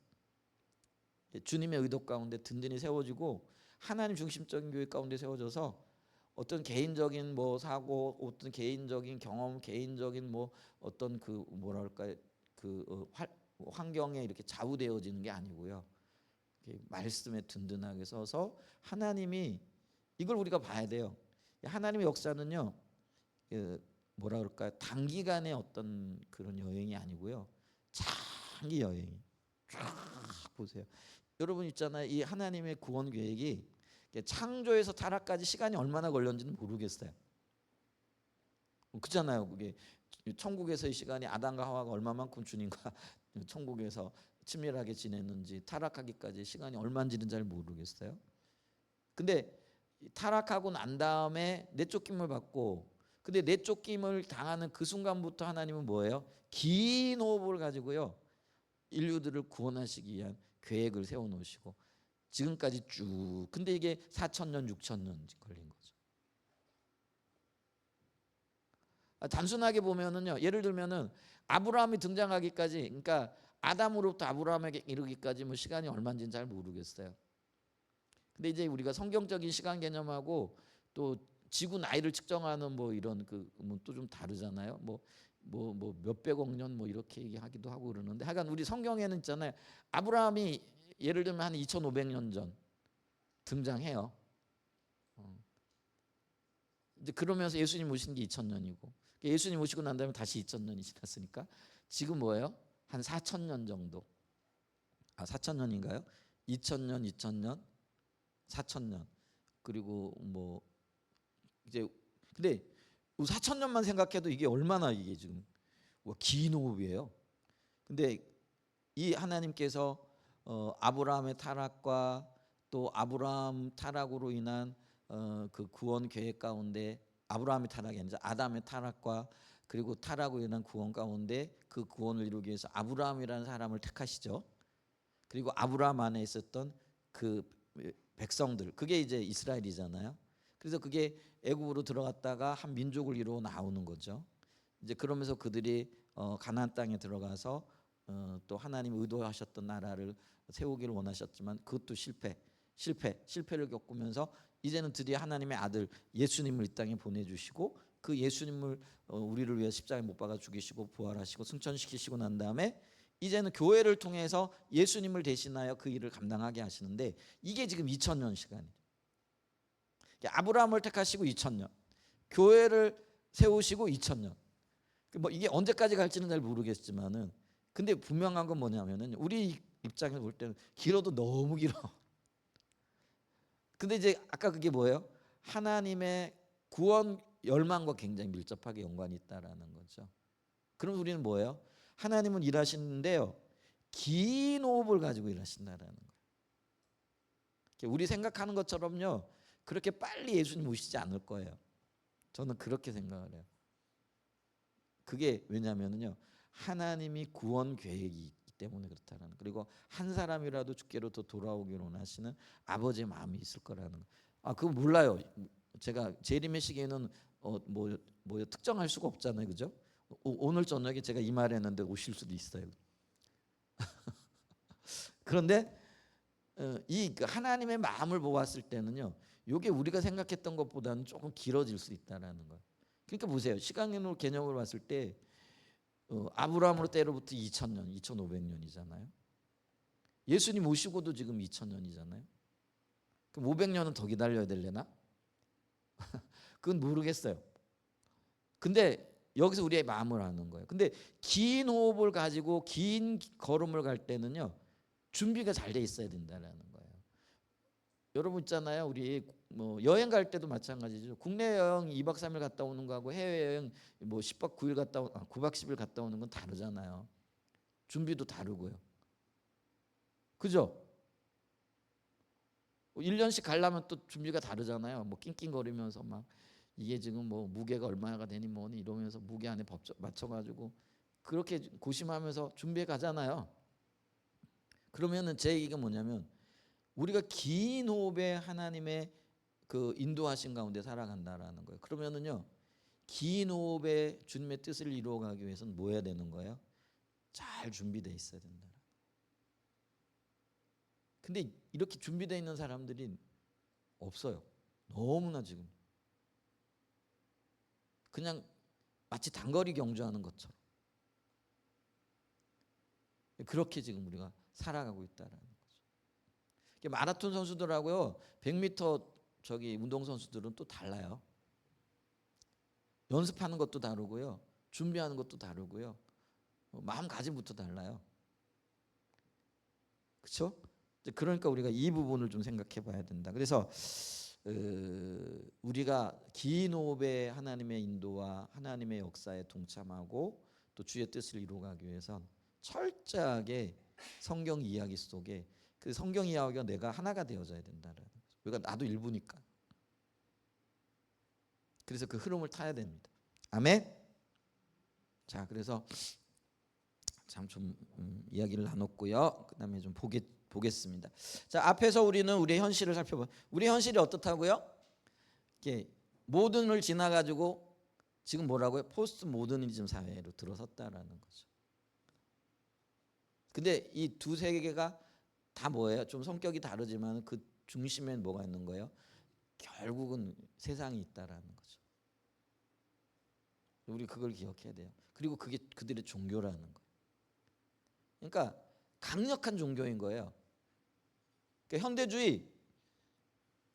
주님의 의도 가운데 든든히 세워지고 하나님 중심적인 교회 가운데 세워져서 어떤 개인적인 뭐 사고, 어떤 개인적인 경험, 개인적인 뭐 어떤 그 뭐랄까 그 환경에 이렇게 좌우되어지는 게 아니고요. 말씀에 든든하게 서서 하나님이 이걸 우리가 봐야 돼요. 하나님의 역사는요, 뭐라 그럴까요? 단기간의 어떤 그런 여행이 아니고요, 장기 여행. 쫙 보세요. 여러분 있잖아요. 이 하나님의 구원 계획이 창조에서 타락까지 시간이 얼마나 걸렸는지는 모르겠어요. 그렇잖아요. 그게 천국에서의 시간이 아담과 하와가 얼마만큼 주님과 천국에서 친밀하게 지냈는지 타락하기까지 시간이 얼마인지는 잘 모르겠어요. 근데 타락하고 난 다음에 내쫓김을 받고, 근데 내쫓김을 당하는 그 순간부터 하나님은 뭐예요? 긴 호흡을 가지고요, 인류들을 구원하시기 위한 계획을 세워놓으시고 지금까지 쭉. 근데 이게 4,000년 6,000년 걸린 거죠. 단순하게 보면은요, 예를 들면은 아브라함이 등장하기까지, 그러니까 아담으로부터 아브라함에게 이르기까지 뭐 시간이 얼마인지는 잘 모르겠어요. 근데 이제 우리가 성경적인 시간 개념하고 또 지구 나이를 측정하는 뭐 이런 그 또 좀 다르잖아요. 뭐 몇백억 년 뭐 이렇게 얘기하기도 하고 그러는데, 하여간 우리 성경에는 있잖아요. 아브라함이 예를 들면 한 2,500년 전 등장해요. 이제 그러면서 예수님 오신 게 2,000년이고, 예수님 오시고 난 다음에 다시 2,000년이 지났으니까 지금 뭐예요? 한 4,000년 정도. 4,000년인가요? 2,000년, 2,000년, 4,000년. 그리고 뭐 이제 근데 4,000년만 생각해도 이게 얼마나 이게 지금 긴 호흡이에요. 근데 이 하나님께서 아브라함의 타락과 또 아브라함 타락으로 인한 그 구원 계획 가운데, 아브라함의 타락이 아니라 아담의 타락과 그리고 타락으로 인한 구원 가운데 그 구원을 이루기 위해서 아브라함이라는 사람을 택하시죠. 그리고 아브라함 안에 있었던 그 백성들, 그게 이제 이스라엘이잖아요. 그래서 그게 애굽으로 들어갔다가 한 민족을 이루어 나오는 거죠. 이제 그러면서 그들이 가나안 땅에 들어가서 또 하나님 의도하셨던 나라를 세우기를 원하셨지만 그것도 실패를 겪으면서 이제는 드디어 하나님의 아들 예수님을 이 땅에 보내주시고, 그 예수님을 우리를 위해 십자가에 못 박아 죽이시고 부활하시고 승천시키시고 난 다음에 이제는 교회를 통해서 예수님을 대신하여 그 일을 감당하게 하시는데, 이게 지금 2000년 시간이에요. 아브라함을 택하시고 2000년, 교회를 세우시고 2000년. 뭐 이게 언제까지 갈지는 잘 모르겠지만은, 근데 분명한 건 뭐냐면은 우리 입장에서 볼 때는 길어도 너무 길어. 근데 이제 아까 그게 뭐예요? 하나님의 구원 열망과 굉장히 밀접하게 연관이 있다라는 거죠. 그럼 우리는 뭐예요? 하나님은 일하시는데요, 긴 호흡을 가지고 일하신다라는 거예요. 우리 생각하는 것처럼요, 그렇게 빨리 예수님 오시지 않을 거예요. 저는 그렇게 생각을 해요. 그게 왜냐면은요, 하나님이 구원 계획이 있기 때문에 그렇다는. 그리고 한 사람이라도 주께로부터 돌아오기를 원하시는 아버지의 마음이 있을 거라는 거. 그거 몰라요. 제가 재림의 시기에는 뭐 특정할 수가 없잖아요, 그죠? 오늘 저녁에 제가 이 말했는데 오실 수도 있어요. 그런데 이 하나님의 마음을 보았을 때는요, 이게 우리가 생각했던 것보다는 조금 길어질 수 있다라는 거예요. 그러니까 보세요. 시간으로 개념을 봤을 때 아브라함으로 때로부터 2000년, 2500년이잖아요. 예수님 오시고도 지금 2000년이잖아요. 그럼 500년은 더 기다려야 되려나? 그건 모르겠어요. 근데 여기서 우리의 마음을 아는 거예요. 근데 긴 호흡을 가지고 긴 걸음을 갈 때는요, 준비가 잘 돼 있어야 된다라는 거예요. 여러분 있잖아요. 우리 뭐 여행 갈 때도 마찬가지죠. 국내 여행 2박 3일 갔다 오는 거하고 해외 여행 뭐 10박 9일 9박 10일 갔다 오는 건 다르잖아요. 준비도 다르고요. 그죠? 1년씩 가려면 또 준비가 다르잖아요. 뭐 낑낑거리면서 막 이게 지금 뭐 무게가 얼마가 되니 뭐니 이러면서 무게 안에 맞춰가지고 그렇게 고심하면서 준비해 가잖아요. 그러면은 제 얘기가 뭐냐면 우리가 긴 호흡에 하나님의 그 인도하신 가운데 살아간다라는 거예요. 그러면은요, 긴 호흡에 주님의 뜻을 이루어가기 위해서는 뭐 해야 되는 거예요? 잘 준비되어 있어야 된다. 근데 이렇게 준비되어 있는 사람들이 없어요. 너무나 지금 그냥 마치 단거리 경주하는 것처럼 그렇게 지금 우리가 살아가고 있다라는 거죠. 마라톤 선수들하고요, 100m 저기 운동 선수들은 또 달라요. 연습하는 것도 다르고요, 준비하는 것도 다르고요, 마음가짐부터 달라요. 그렇죠? 그러니까 우리가 이 부분을 좀 생각해 봐야 된다. 그래서 우리가 긴 호흡에 하나님의 인도와 하나님의 역사에 동참하고 또 주의 뜻을 이루어가기 위해선 철저하게 성경 이야기 속에 그 성경 이야기가 내가 하나가 되어져야 된다는 거죠. 그러니까 나도 일부니까. 그래서 그 흐름을 타야 됩니다. 아멘. 자, 그래서 참 좀 이야기를 나눴고요. 그다음에 좀 보겠습니다. 자, 앞에서 우리는 우리의 현실을 살펴봐. 우리 현실이 어떻다고요? 이게 모든을 지나가지고 지금 뭐라고요? 포스트 모더니즘 사회로 들어섰다라는 거죠. 근데 이 두 세계가 다 뭐예요? 좀 성격이 다르지만 그 중심엔 뭐가 있는 거예요? 결국은 세상이 있다라는 거죠. 우리 그걸 기억해야 돼요. 그리고 그게 그들의 종교라는 거예요. 그러니까 강력한 종교인 거예요. 그러니까 현대주의,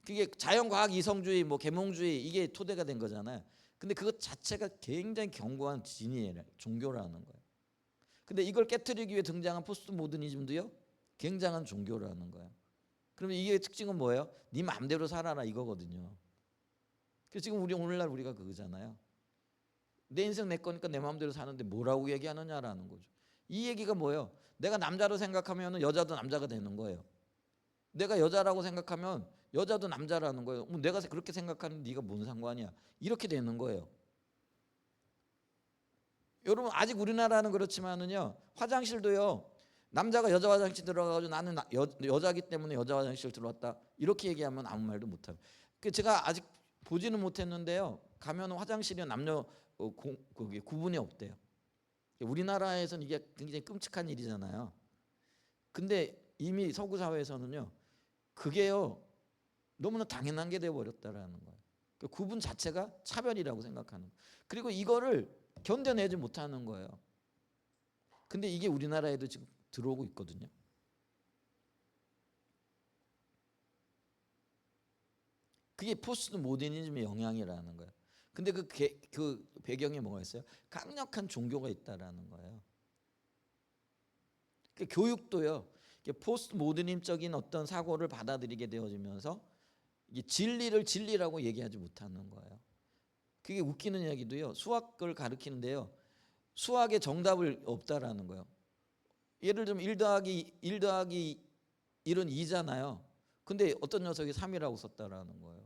그게 자연과학 이성주의, 뭐 계몽주의 이게 토대가 된 거잖아요. 근데 그것 자체가 굉장히 견고한 진리예요. 종교라는 거예요. 근데 이걸 깨트리기 위해 등장한 포스트 모더니즘도요, 굉장한 종교라는 거예요. 그러면 이게 특징은 뭐예요? 네 마음대로 살아라 이거거든요. 그래서 지금 오늘날 우리가 그거잖아요. 내 인생 내 거니까 내 마음대로 사는데 뭐라고 얘기하느냐라는 거죠. 이 얘기가 뭐예요? 내가 남자로 생각하면 여자도 남자가 되는 거예요. 내가 여자라고 생각하면 여자도 남자라는 거예요. 내가 그렇게 생각하는 네가 뭔 상관이야? 이렇게 되는 거예요. 여러분 아직 우리나라는 그렇지만은요, 화장실도요, 남자가 여자 화장실 들어가가지고 나는 여자기 때문에 여자 화장실 들어왔다 이렇게 얘기하면 아무 말도 못해요. 제가 아직 보지는 못했는데요, 가면 화장실이 남녀 거기 구분이 없대요. 우리나라에서는 이게 굉장히 끔찍한 일이잖아요. 근데 이미 서구 사회에서는요, 그게요 너무나 당연한 게 되어버렸다라는 거예요. 그 구분 자체가 차별이라고 생각하는 거예요. 그리고 이거를 견뎌내지 못하는 거예요. 근데 이게 우리나라에도 지금 들어오고 있거든요. 그게 포스트 모더니즘의 영향이라는 거예요. 근데 그 배경에 뭐가 있어요? 강력한 종교가 있다라는 거예요. 그 교육도요, 포스트 모더니즘적인 어떤 사고를 받아들이게 되어지면서 이게 진리를 진리라고 얘기하지 못하는 거예요. 그게 웃기는 이야기도요, 수학을 가르치는데요, 수학의 정답을 없다라는 거예요. 예를 들면 1 더하기 1은 2잖아요. 근데 어떤 녀석이 3이라고 썼다라는 거예요.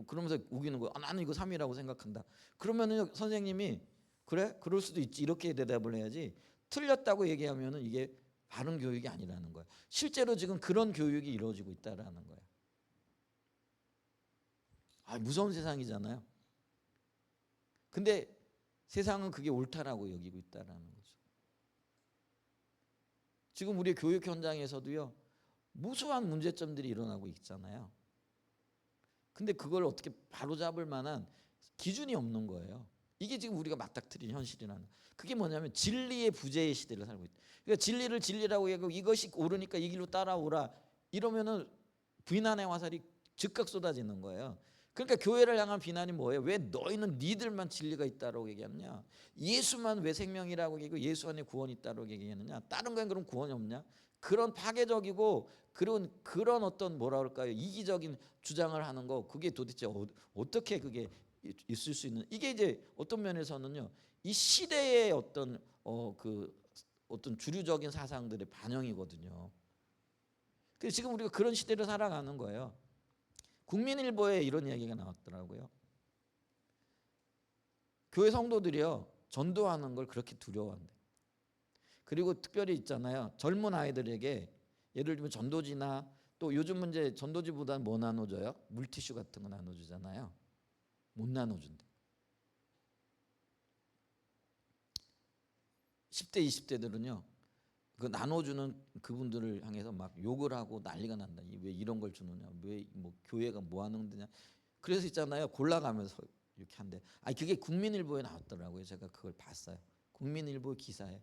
그러면서 우기는 거예요. 나는 이거 3이라고 생각한다. 그러면은 선생님이 그래? 그럴 수도 있지 이렇게 대답을 해야지, 틀렸다고 얘기하면은 이게 바른 교육이 아니라는 거예요. 실제로 지금 그런 교육이 이루어지고 있다라는 거예요. 무서운 세상이잖아요. 근데 세상은 그게 옳다라고 여기고 있다라는 거죠. 지금 우리 교육 현장에서도요, 무수한 문제점들이 일어나고 있잖아요. 근데 그걸 어떻게 바로잡을 만한 기준이 없는 거예요. 이게 지금 우리가 맞닥뜨린 현실이라는. 그게 뭐냐면 진리의 부재의 시대를 살고 있다. 그러니까 진리를 진리라고 얘기하고 이것이 옳으니까 이 길로 따라오라 이러면은 비난의 화살이 즉각 쏟아지는 거예요. 그러니까 교회를 향한 비난이 뭐예요? 왜 너희는 니들만 진리가 있다라고 얘기하느냐? 예수만 왜 생명이라고 얘기하고 예수 안에 구원이 있다라고 얘기하느냐? 다른 거엔 그럼 구원이 없냐? 그런 파괴적이고 그런 어떤 뭐라 그럴까요? 이기적인 주장을 하는 거, 그게 도대체 어떻게 그게 있을 수 있는, 이게 이제 어떤 면에서는요, 이 시대의 어떤 어떤 주류적인 사상들의 반영이거든요. 그래서 지금 우리가 그런 시대를 살아가는 거예요. 국민일보에 이런 얘기가 나왔더라고요. 교회 성도들이요, 전도하는 걸 그렇게 두려워한대. 그리고 특별히 있잖아요, 젊은 아이들에게 예를 들면 전도지나 또 요즘은 이제 전도지보다는 뭐 나눠줘요? 물티슈 같은 거 나눠주잖아요. 못 나눠준대. 10대 20대들은요 그 나눠주는 그분들을 향해서 막 욕을 하고 난리가 난다. 왜 이런 걸 주느냐, 왜 뭐 교회가 뭐 하는 데냐. 그래서 있잖아요, 골라가면서 이렇게 한대. 그게 국민일보에 나왔더라고요. 제가 그걸 봤어요, 국민일보 기사에.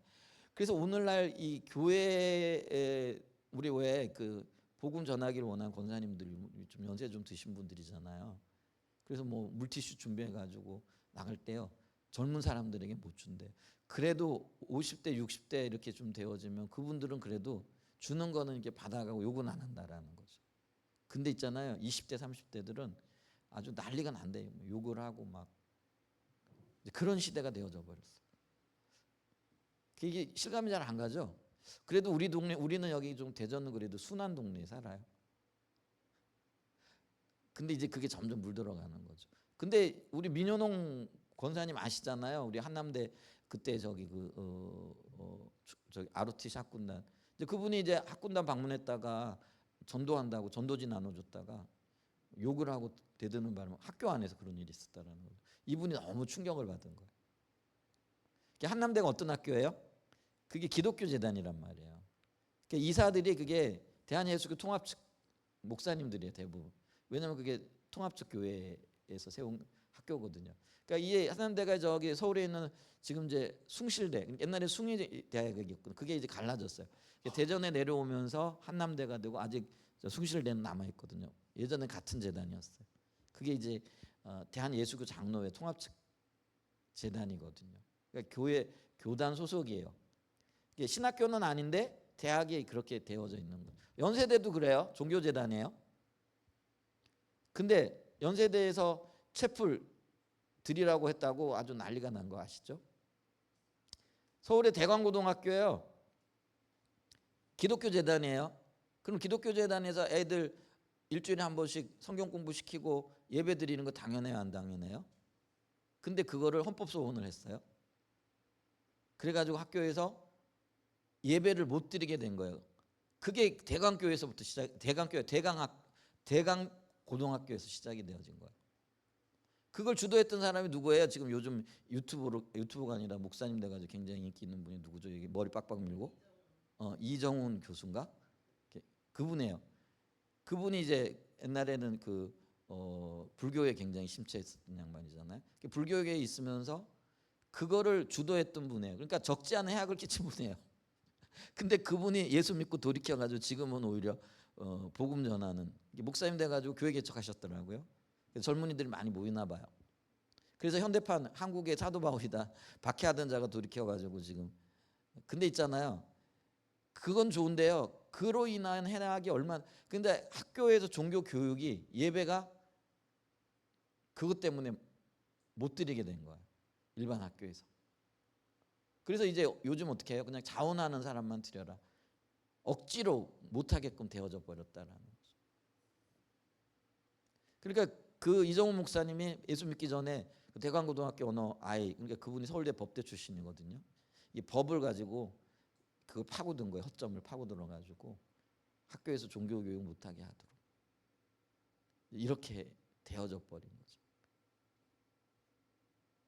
그래서 오늘날 이 교회에 우리 왜 그 복음 전하기를 원하는 권사님들 좀 연세 좀 드신 분들이잖아요. 그래서 뭐 물티슈 준비해 가지고 나갈 때요, 젊은 사람들에게 못 준대. 그래도 50대 60대 이렇게 좀 되어지면 그분들은 그래도 주는 거는 이렇게 받아가고 욕은 안 한다라는 거죠. 근데 있잖아요, 20대 30대들은 아주 난리가 난대요. 욕을 하고 막 그런 시대가 되어져 버렸어. 이게 실감이 잘 안 가죠. 그래도 우리 동네, 우리는 여기 좀 대전은 그래도 순한 동네에 살아요. 근데 이제 그게 점점 물들어가는 거죠. 근데 우리 민효농 권사님 아시잖아요. 우리 한남대 그때 저기 저기 아르티 학군단. 이제 그분이 이제 학군단 방문했다가 전도한다고 전도지 나눠줬다가 욕을 하고 대드는 바람에 학교 안에서 그런 일이 있었다라는 거죠. 이분이 너무 충격을 받은 거예요. 한남대가 어떤 학교예요? 그게 기독교 재단이란 말이에요. 그러니까 이사들이 그게 대한예수교 통합측 목사님들이에요, 대부분. 왜냐하면 그게 통합측 교회에서 세운 학교거든요. 그러니까 이 한남대가 저기 서울에 있는 지금 이제 숭실대, 옛날에 숭의대학이었거든요. 그게 이제 갈라졌어요. 대전에 내려오면서 한남대가 되고 아직 숭실대는 남아 있거든요. 예전에 같은 재단이었어요. 그게 이제 대한예수교 장로회 통합측 재단이거든요. 그러니까 교단 소속이에요. 신학교는 아닌데 대학이 그렇게 되어져 있는 거예요. 연세대도 그래요. 종교재단이에요. 근데 연세대에서 채플 드리라고 했다고 아주 난리가 난 거 아시죠? 서울의 대광고등학교예요. 기독교 재단이에요. 그럼 기독교 재단에서 애들 일주일에 한 번씩 성경 공부시키고 예배 드리는 거 당연해요, 안 당연해요? 근데 그거를 헌법소원을 했어요. 그래가지고 학교에서 예배를 못 드리게 된 거예요. 그게 대강교회에서부터 대강고등학교에서 시작이 되어진 거예요. 그걸 주도했던 사람이 누구예요? 지금 요즘 유튜브가 아니라 목사님 돼가지고 굉장히 인기 있는 분이 누구죠? 여기 머리 빡빡 밀고 이정훈 교수인가? 그분이에요. 그분이 이제 옛날에는 불교에 굉장히 심취했었던 양반이잖아요. 불교에 있으면서 그거를 주도했던 분이에요. 그러니까 적지 않은 해악을 끼친 분이에요. 근데 그분이 예수 믿고 돌이켜가지고 지금은 오히려 복음 전하는 목사님 돼가지고 교회 개척하셨더라고요. 젊은이들이 많이 모이나 봐요. 그래서 현대판 한국의 사도 바울이다 박해하던 자가 돌이켜가지고 지금. 근데 있잖아요, 그건 좋은데요, 그로 인한 해악이 얼마나. 근데 학교에서 종교 교육이 예배가 그것 때문에 못 드리게 된 거예요, 일반 학교에서. 그래서 이제 요즘 어떻게 해요? 그냥 자원하는 사람만 드려라. 억지로 못하게끔 되어져 버렸다라는 거죠. 그러니까 그 이정훈 목사님이 예수 믿기 전에 대광고등학교 어느 아이, 그러니까 그분이 서울대 법대 출신이거든요. 이 법을 가지고 그걸 파고든 거예요. 허점을 파고들어 가지고 학교에서 종교 교육 못하게 하도록 이렇게 되어져 버린 거죠.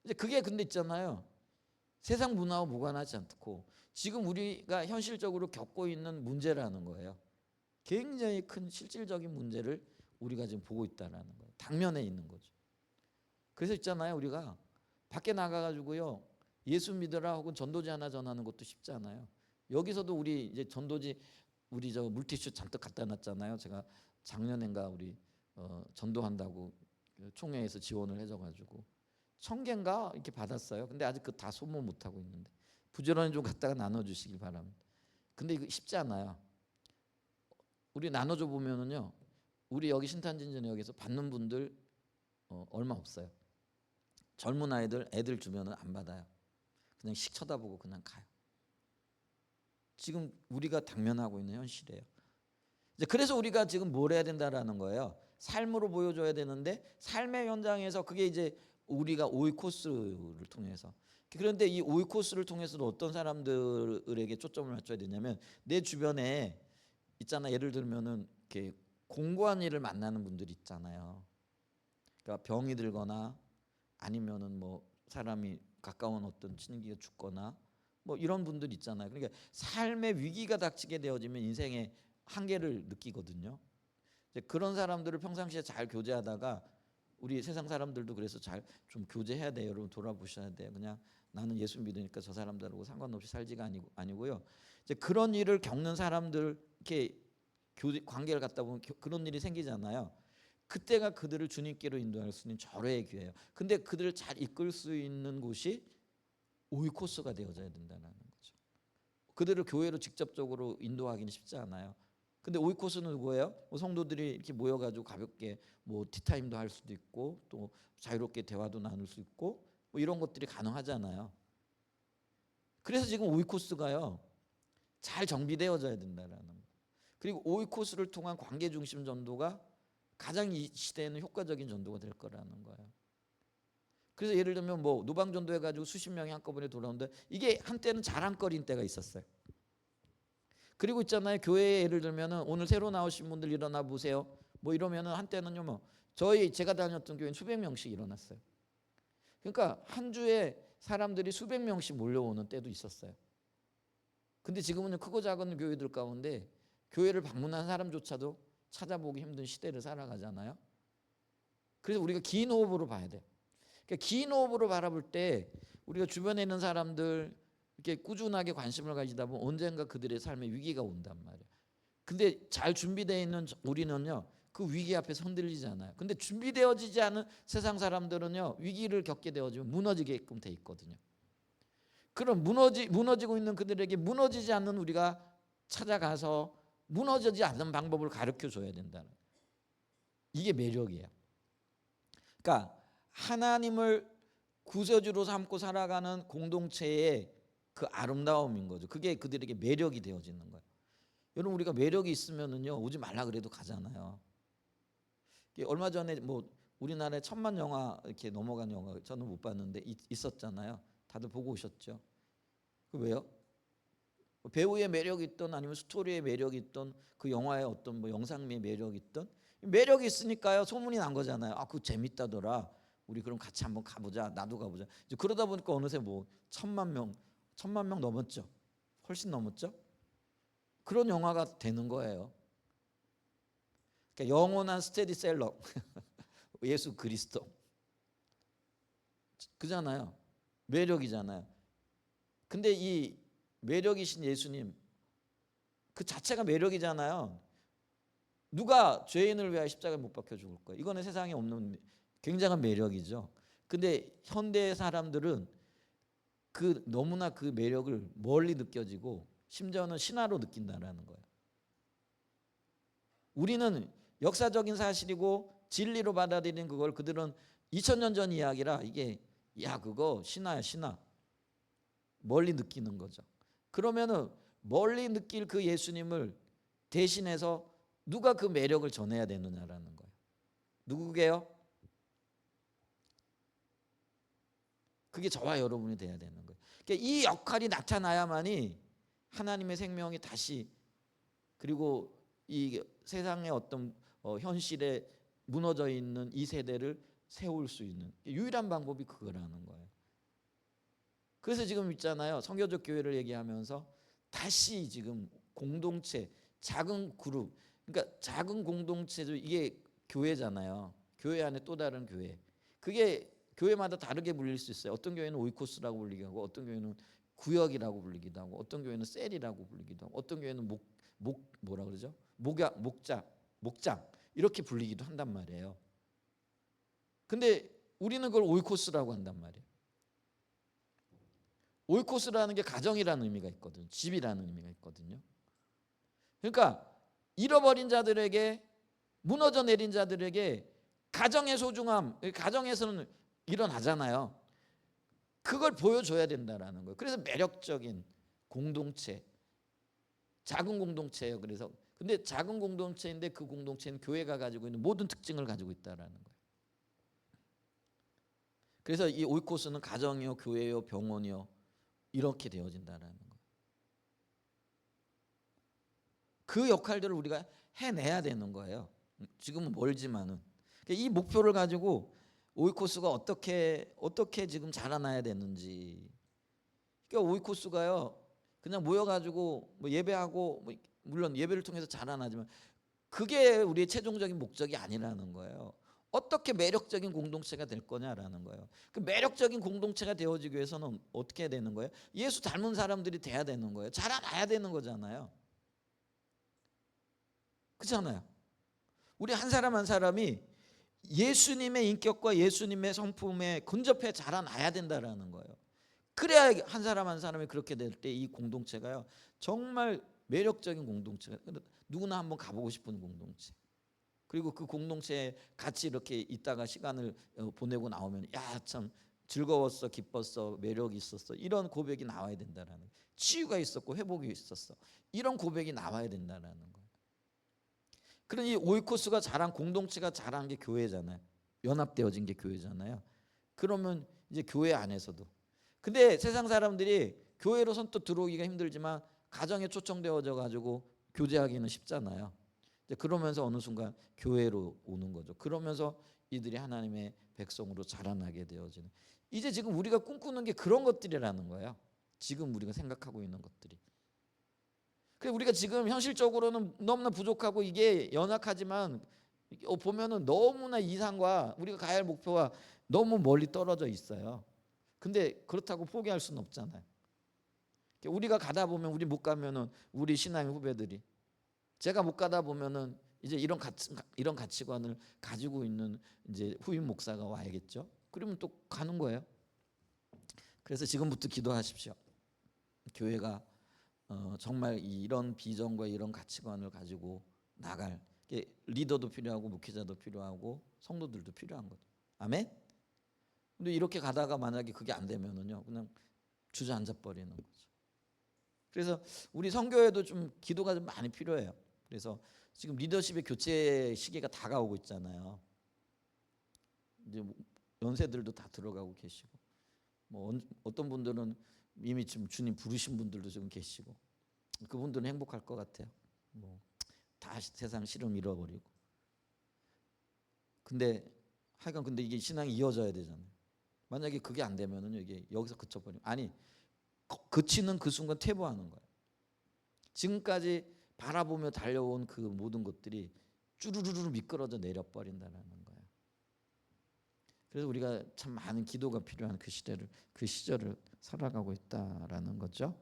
이제 그게 근데 있잖아요. 세상 문화와 무관하지 않고 지금 우리가 현실적으로 겪고 있는 문제라는 거예요. 굉장히 큰 실질적인 문제를 우리가 지금 보고 있다라는 거예요. 당면에 있는 거죠. 그래서 있잖아요. 우리가 밖에 나가가지고요 예수 믿으라 혹은 전도지 하나 전하는 것도 쉽지 않아요. 여기서도 우리 이제 전도지 우리 저 물티슈 잔뜩 갖다 놨잖아요. 제가 작년인가 우리 전도한다고 총회에서 지원을 해줘가지고 1,000개인가 이렇게 받았어요. 근데 아직 그 다 소모 못 하고 있는데 부지런히 좀 갖다가 나눠주시길 바랍니다. 근데 이거 쉽지 않아요. 우리 나눠줘 보면은요, 우리 여기 신탄진전역에서 받는 분들 얼마 없어요. 젊은 애들 주면은 안 받아요. 그냥 씩 쳐다보고 그냥 가요. 지금 우리가 당면하고 있는 현실이에요. 이제 그래서 우리가 지금 뭘 해야 된다라는 거예요. 삶으로 보여줘야 되는데 삶의 현장에서 그게 이제 우리가 오이코스를 통해서 그런데 이 오이코스를 통해서도 어떤 사람들에게 초점을 맞춰야 되냐면 내 주변에 있잖아. 예를 들면은 이렇게 공고한 일을 만나는 분들이 있잖아요. 그러니까 병이 들거나 아니면은 뭐 사람이 가까운 어떤 친구가 죽거나 뭐 이런 분들 있잖아요. 그러니까 삶의 위기가 닥치게 되어지면 인생의 한계를 느끼거든요. 이제 그런 사람들을 평상시에 잘 교제하다가 우리 세상 사람들도 그래서 잘 좀 교제해야 돼요. 여러분 돌아보셔야 돼요. 그냥 나는 예수 믿으니까 저 사람들하고 상관없이 살지가 아니고요. 이제 그런 일을 겪는 사람들 이렇게 관계를 갖다 보면 그런 일이 생기잖아요. 그때가 그들을 주님께로 인도할 수 있는 절호의 기회예요. 근데 그들을 잘 이끌 수 있는 곳이 오이코스가 되어져야 된다는 거죠. 그들을 교회로 직접적으로 인도하기는 쉽지 않아요. 근데 오이코스는 누구예요? 뭐 성도들이 이렇게 모여가지고 가볍게 뭐 티타임도 할 수도 있고 또 자유롭게 대화도 나눌 수 있고 뭐 이런 것들이 가능하잖아요. 그래서 지금 오이코스가요 잘 정비되어져야 된다는 거. 그리고 오이코스를 통한 관계 중심 전도가 가장 이 시대에는 효과적인 전도가 될 거라는 거예요. 그래서 예를 들면 뭐 노방 전도해 가지고 수십 명이 한꺼번에 돌아오는데 이게 한때는 자랑거리인 때가 있었어요. 그리고 있잖아요. 교회에 예를 들면은 오늘 새로 나오신 분들 일어나 보세요. 뭐 이러면은 한때는요 뭐 제가 다녔던 교회는 수백 명씩 일어났어요. 그러니까 한 주에 사람들이 수백 명씩 몰려오는 때도 있었어요. 근데 지금은 크고 작은 교회들 가운데 교회를 방문한 사람조차도 찾아보기 힘든 시대를 살아가잖아요. 그래서 우리가 긴 호흡으로 봐야 돼요. 그러니까 긴 호흡으로 바라볼 때 우리가 주변에 있는 사람들 이렇게 꾸준하게 관심을 가지다 보면 언젠가 그들의 삶에 위기가 온단 말이에요. 근데 잘 준비되어 있는 우리는요 그 위기 앞에서 흔들리잖아요. 근데 준비되어지지 않은 세상 사람들은요 위기를 겪게 되어지면 무너지게끔 돼 있거든요. 그럼 무너지고 있는 그들에게 무너지지 않는 우리가 찾아가서 무너지지 않는 방법을 가르쳐 줘야 된다는 이게 매력이에요. 그러니까 하나님을 구세주로 삼고 살아가는 공동체의 그 아름다움인 거죠. 그게 그들에게 매력이 되어지는 거예요. 여러분 우리가 매력이 있으면은요 오지 말라 그래도 가잖아요. 얼마 전에 뭐 우리나라에 1,000만 영화 이렇게 넘어간 영화 저는 못 봤는데 있었잖아요. 다들 보고 오셨죠? 그 왜요? 배우의 매력이 있던 아니면 스토리의 매력이 있던 그 영화의 어떤 뭐 영상미의 매력이 있던 매력이 있으니까요 소문이 난 거잖아요. 아 그거 재밌다더라. 우리 그럼 같이 한번 가보자. 나도 가보자. 이제 그러다 보니까 어느새 뭐 1,000만 명 넘었죠. 훨씬 넘었죠. 그런 영화가 되는 거예요. 그러니까 영원한 스테디셀러 예수 그리스도 그잖아요. 매력이잖아요. 근데 이 매력이신 예수님 그 자체가 매력이잖아요. 누가 죄인을 위하여 십자가에 못 박혀 죽을 거예요. 이거는 세상에 없는 굉장한 매력이죠. 근데 현대 사람들은 그 너무나 그 매력을 멀리 느껴지고 심지어는 신화로 느낀다라는 거예요. 우리는 역사적인 사실이고 진리로 받아들인 그걸 그들은 2000년 전 이야기라 이게 야 그거 신화야 신화. 멀리 느끼는 거죠. 그러면은 멀리 느낄 그 예수님을 대신해서 누가 그 매력을 전해야 되느냐라는 거예요. 누구게요? 그게 저와 여러분이 돼야 되는 거예요. 그러니까 이 역할이 나타나야만이 하나님의 생명이 다시, 그리고 이 세상의 어떤 현실에 무너져 있는 이 세대를 세울 수 있는 유일한 방법이 그거라는 거예요. 그래서 지금 있잖아요. 선교적 교회를 얘기하면서 다시 지금 공동체, 작은 그룹, 그러니까 작은 공동체도 이게 교회잖아요. 교회 안에 또 다른 교회. 그게 교회마다 다르게 불릴 수 있어요. 어떤 교회는 오이코스라고 불리기도 하고, 어떤 교회는 구역이라고 불리기도 하고, 어떤 교회는 셀이라고 불리기도 하고, 어떤 교회는 뭐라 그러죠? 목장 이렇게 불리기도 한단 말이에요. 근데 우리는 그걸 오이코스라고 한단 말이에요. 오이코스라는 게 가정이라는 의미가 있거든요. 집이라는 의미가 있거든요. 그러니까 잃어버린 자들에게, 무너져 내린 자들에게 가정의 소중함, 가정에서는 일어나잖아요. 그걸 보여줘야 된다라는 거예요. 그래서 매력적인 공동체, 작은 공동체예요. 그래서 근데 작은 공동체인데 그 공동체는 교회가 가지고 있는 모든 특징을 가지고 있다라는 거예요. 그래서 이 오이코스는 가정이요, 교회요, 병원이요 이렇게 되어진다라는 거예요. 그 역할들을 우리가 해내야 되는 거예요. 지금은 멀지만은 이 목표를 가지고 오이코스가 어떻게 지금 자라나야 되는지. 그러니까 오이코스가요 그냥 모여가지고 뭐 예배하고 물론 예배를 통해서 자라나지만 그게 우리의 최종적인 목적이 아니라는 거예요. 어떻게 매력적인 공동체가 될 거냐라는 거예요. 그 매력적인 공동체가 되어지기 위해서는 어떻게 해야 되는 거예요? 예수 닮은 사람들이 돼야 되는 거예요. 자라나야 되는 거잖아요. 그렇잖아요. 우리 한 사람 한 사람이 예수님의 인격과 예수님의 성품에 근접해 자라나야 된다라는 거예요. 그래야 한 사람 한 사람이 그렇게 될 때 이 공동체가요 정말 매력적인 공동체가, 누구나 한번 가보고 싶은 공동체. 그리고 그 공동체에 같이 이렇게 있다가 시간을 보내고 나오면 야 참 즐거웠어, 기뻤어, 매력이 있었어, 이런 고백이 나와야 된다라는 거예요. 치유가 있었고 회복이 있었어, 이런 고백이 나와야 된다라는 거예요. 그러니 오이코스가 자란 공동체가 자란 게 교회잖아요. 연합되어진 게 교회잖아요. 그러면 이제 교회 안에서도, 근데 세상 사람들이 교회로 선뜻 들어오기가 힘들지만 가정에 초청되어져 가지고 교제하기는 쉽잖아요. 이제 그러면서 어느 순간 교회로 오는 거죠. 그러면서 이들이 하나님의 백성으로 자라나게 되어지는, 이제 지금 우리가 꿈꾸는 게 그런 것들이라는 거예요. 지금 우리가 생각하고 있는 것들이. 그래 우리가 지금 현실적으로는 너무나 부족하고 이게 연약하지만 보면은 너무나 이상과 우리가 가야 할 목표와 너무 멀리 떨어져 있어요. 근데 그렇다고 포기할 수는 없잖아요. 우리가 가다 보면, 우리 못 가면은 우리 신앙의 후배들이, 제가 못 가다 보면은 이제 이런 가치관을 가지고 있는 이제 후임 목사가 와야겠죠. 그러면 또 가는 거예요. 그래서 지금부터 기도하십시오. 교회가 정말 이런 비전과 이런 가치관을 가지고 나갈, 리더도 필요하고 목회자도 필요하고 성도들도 필요한 거죠. 아멘. 근데 이렇게 가다가 만약에 그게 안 되면은요 그냥 주저앉아 버리는 거죠. 그래서 우리 선교회도 좀 기도가 좀 많이 필요해요. 그래서 지금 리더십의 교체 시기가 다가오고 있잖아요. 이제 연세들도 다 들어가고 계시고, 뭐 어떤 분들은 이미 지금 주님 부르신 분들도 지금 계시고, 그분들은 행복할 것 같아요. 뭐 다 세상 시름 잃어버리고. 근데 하여간 근데 이게 신앙이 이어져야 되잖아요. 만약에 그게 안 되면은요 이게 여기서 그쳐버리면, 아니 그치는 그 순간 퇴보하는 거예요. 지금까지 바라보며 달려온 그 모든 것들이 쭈루루루 미끄러져 내려버린다는 거예요. 그래서 우리가 참 많은 기도가 필요한 그 시절을 살아가고 있다라는 거죠.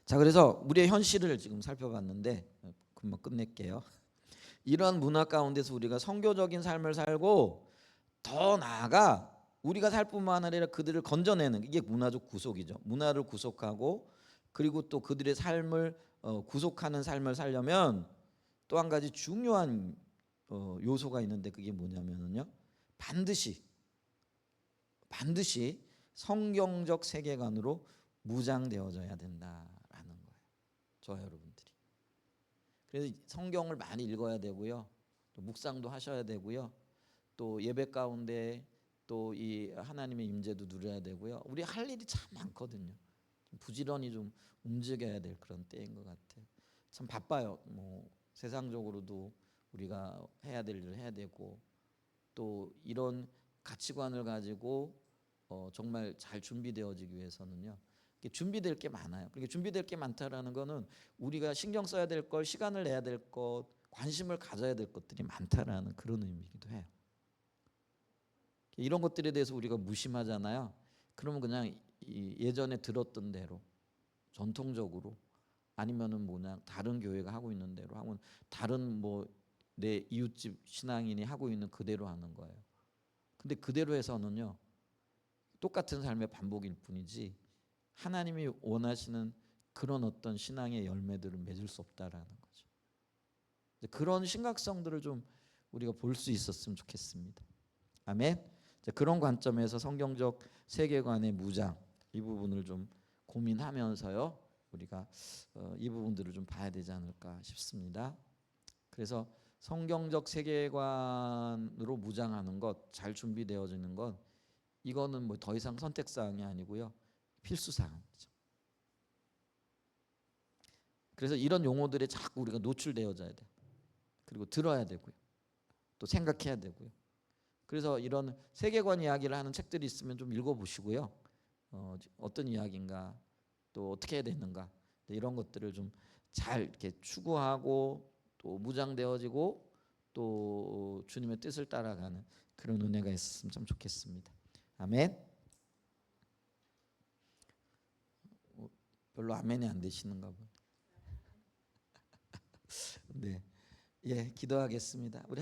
자, 그래서 우리의 현실을 지금 살펴봤는데 금방 끝낼게요. 이런 문화 가운데서 우리가 선교적인 삶을 살고 더 나아가 우리가 살 뿐만 아니라 그들을 건져내는, 이게 문화적 구속이죠. 문화를 구속하고 그리고 또 그들의 삶을 구속하는 삶을 살려면 또 한 가지 중요한 요소가 있는데, 그게 뭐냐면요 반드시 성경적 세계관으로 무장되어져야 된다라는 거예요. 저와 여러분들이. 그래서 성경을 많이 읽어야 되고요. 또 묵상도 하셔야 되고요. 또 예배 가운데 또 이 하나님의 임재도 누려야 되고요. 우리 할 일이 참 많거든요. 부지런히 좀 움직여야 될 그런 때인 것 같아요. 참 바빠요. 뭐 세상적으로도 우리가 해야 될 일을 해야 되고 또 이런 가치관을 가지고 정말 잘 준비되어지기 위해서는요. 준비될 게 많아요. 그러니까 준비될 게 많다라는 거는 우리가 신경 써야 될 걸, 시간을 내야 될 것, 관심을 가져야 될 것들이 많다라는 그런 의미이기도 해요. 이런 것들에 대해서 우리가 무심하잖아요. 그러면 그냥 예전에 들었던 대로 전통적으로 아니면은 뭐냐 다른 교회가 하고 있는 대로 하면 다른 뭐 내 이웃집 신앙인이 하고 있는 그대로 하는 거예요. 근데 그대로 해서는요 똑같은 삶의 반복일 뿐이지 하나님이 원하시는 그런 어떤 신앙의 열매들을 맺을 수 없다라는 거죠. 그런 심각성들을 좀 우리가 볼 수 있었으면 좋겠습니다. 아멘. 그런 관점에서 성경적 세계관의 무장 이 부분을 좀 고민하면서요 우리가 이 부분들을 좀 봐야 되지 않을까 싶습니다. 그래서 성경적 세계관으로 무장하는 것, 잘 준비되어지는 것, 이거는 뭐 더 이상 선택 사항이 아니고요 필수 사항이죠. 그래서 이런 용어들에 자꾸 우리가 노출되어져야 돼요. 그리고 들어야 되고요, 또 생각해야 되고요. 그래서 이런 세계관 이야기를 하는 책들이 있으면 좀 읽어보시고요. 어떤 이야기인가, 또 어떻게 해야 되는가 이런 것들을 좀 잘 이렇게 추구하고 또 무장되어지고 또 주님의 뜻을 따라가는 그런 은혜가 있었으면 참 좋겠습니다. 아멘. 별로 아멘이 안 되시는가 보네. 네, 예, 기도하겠습니다. 우리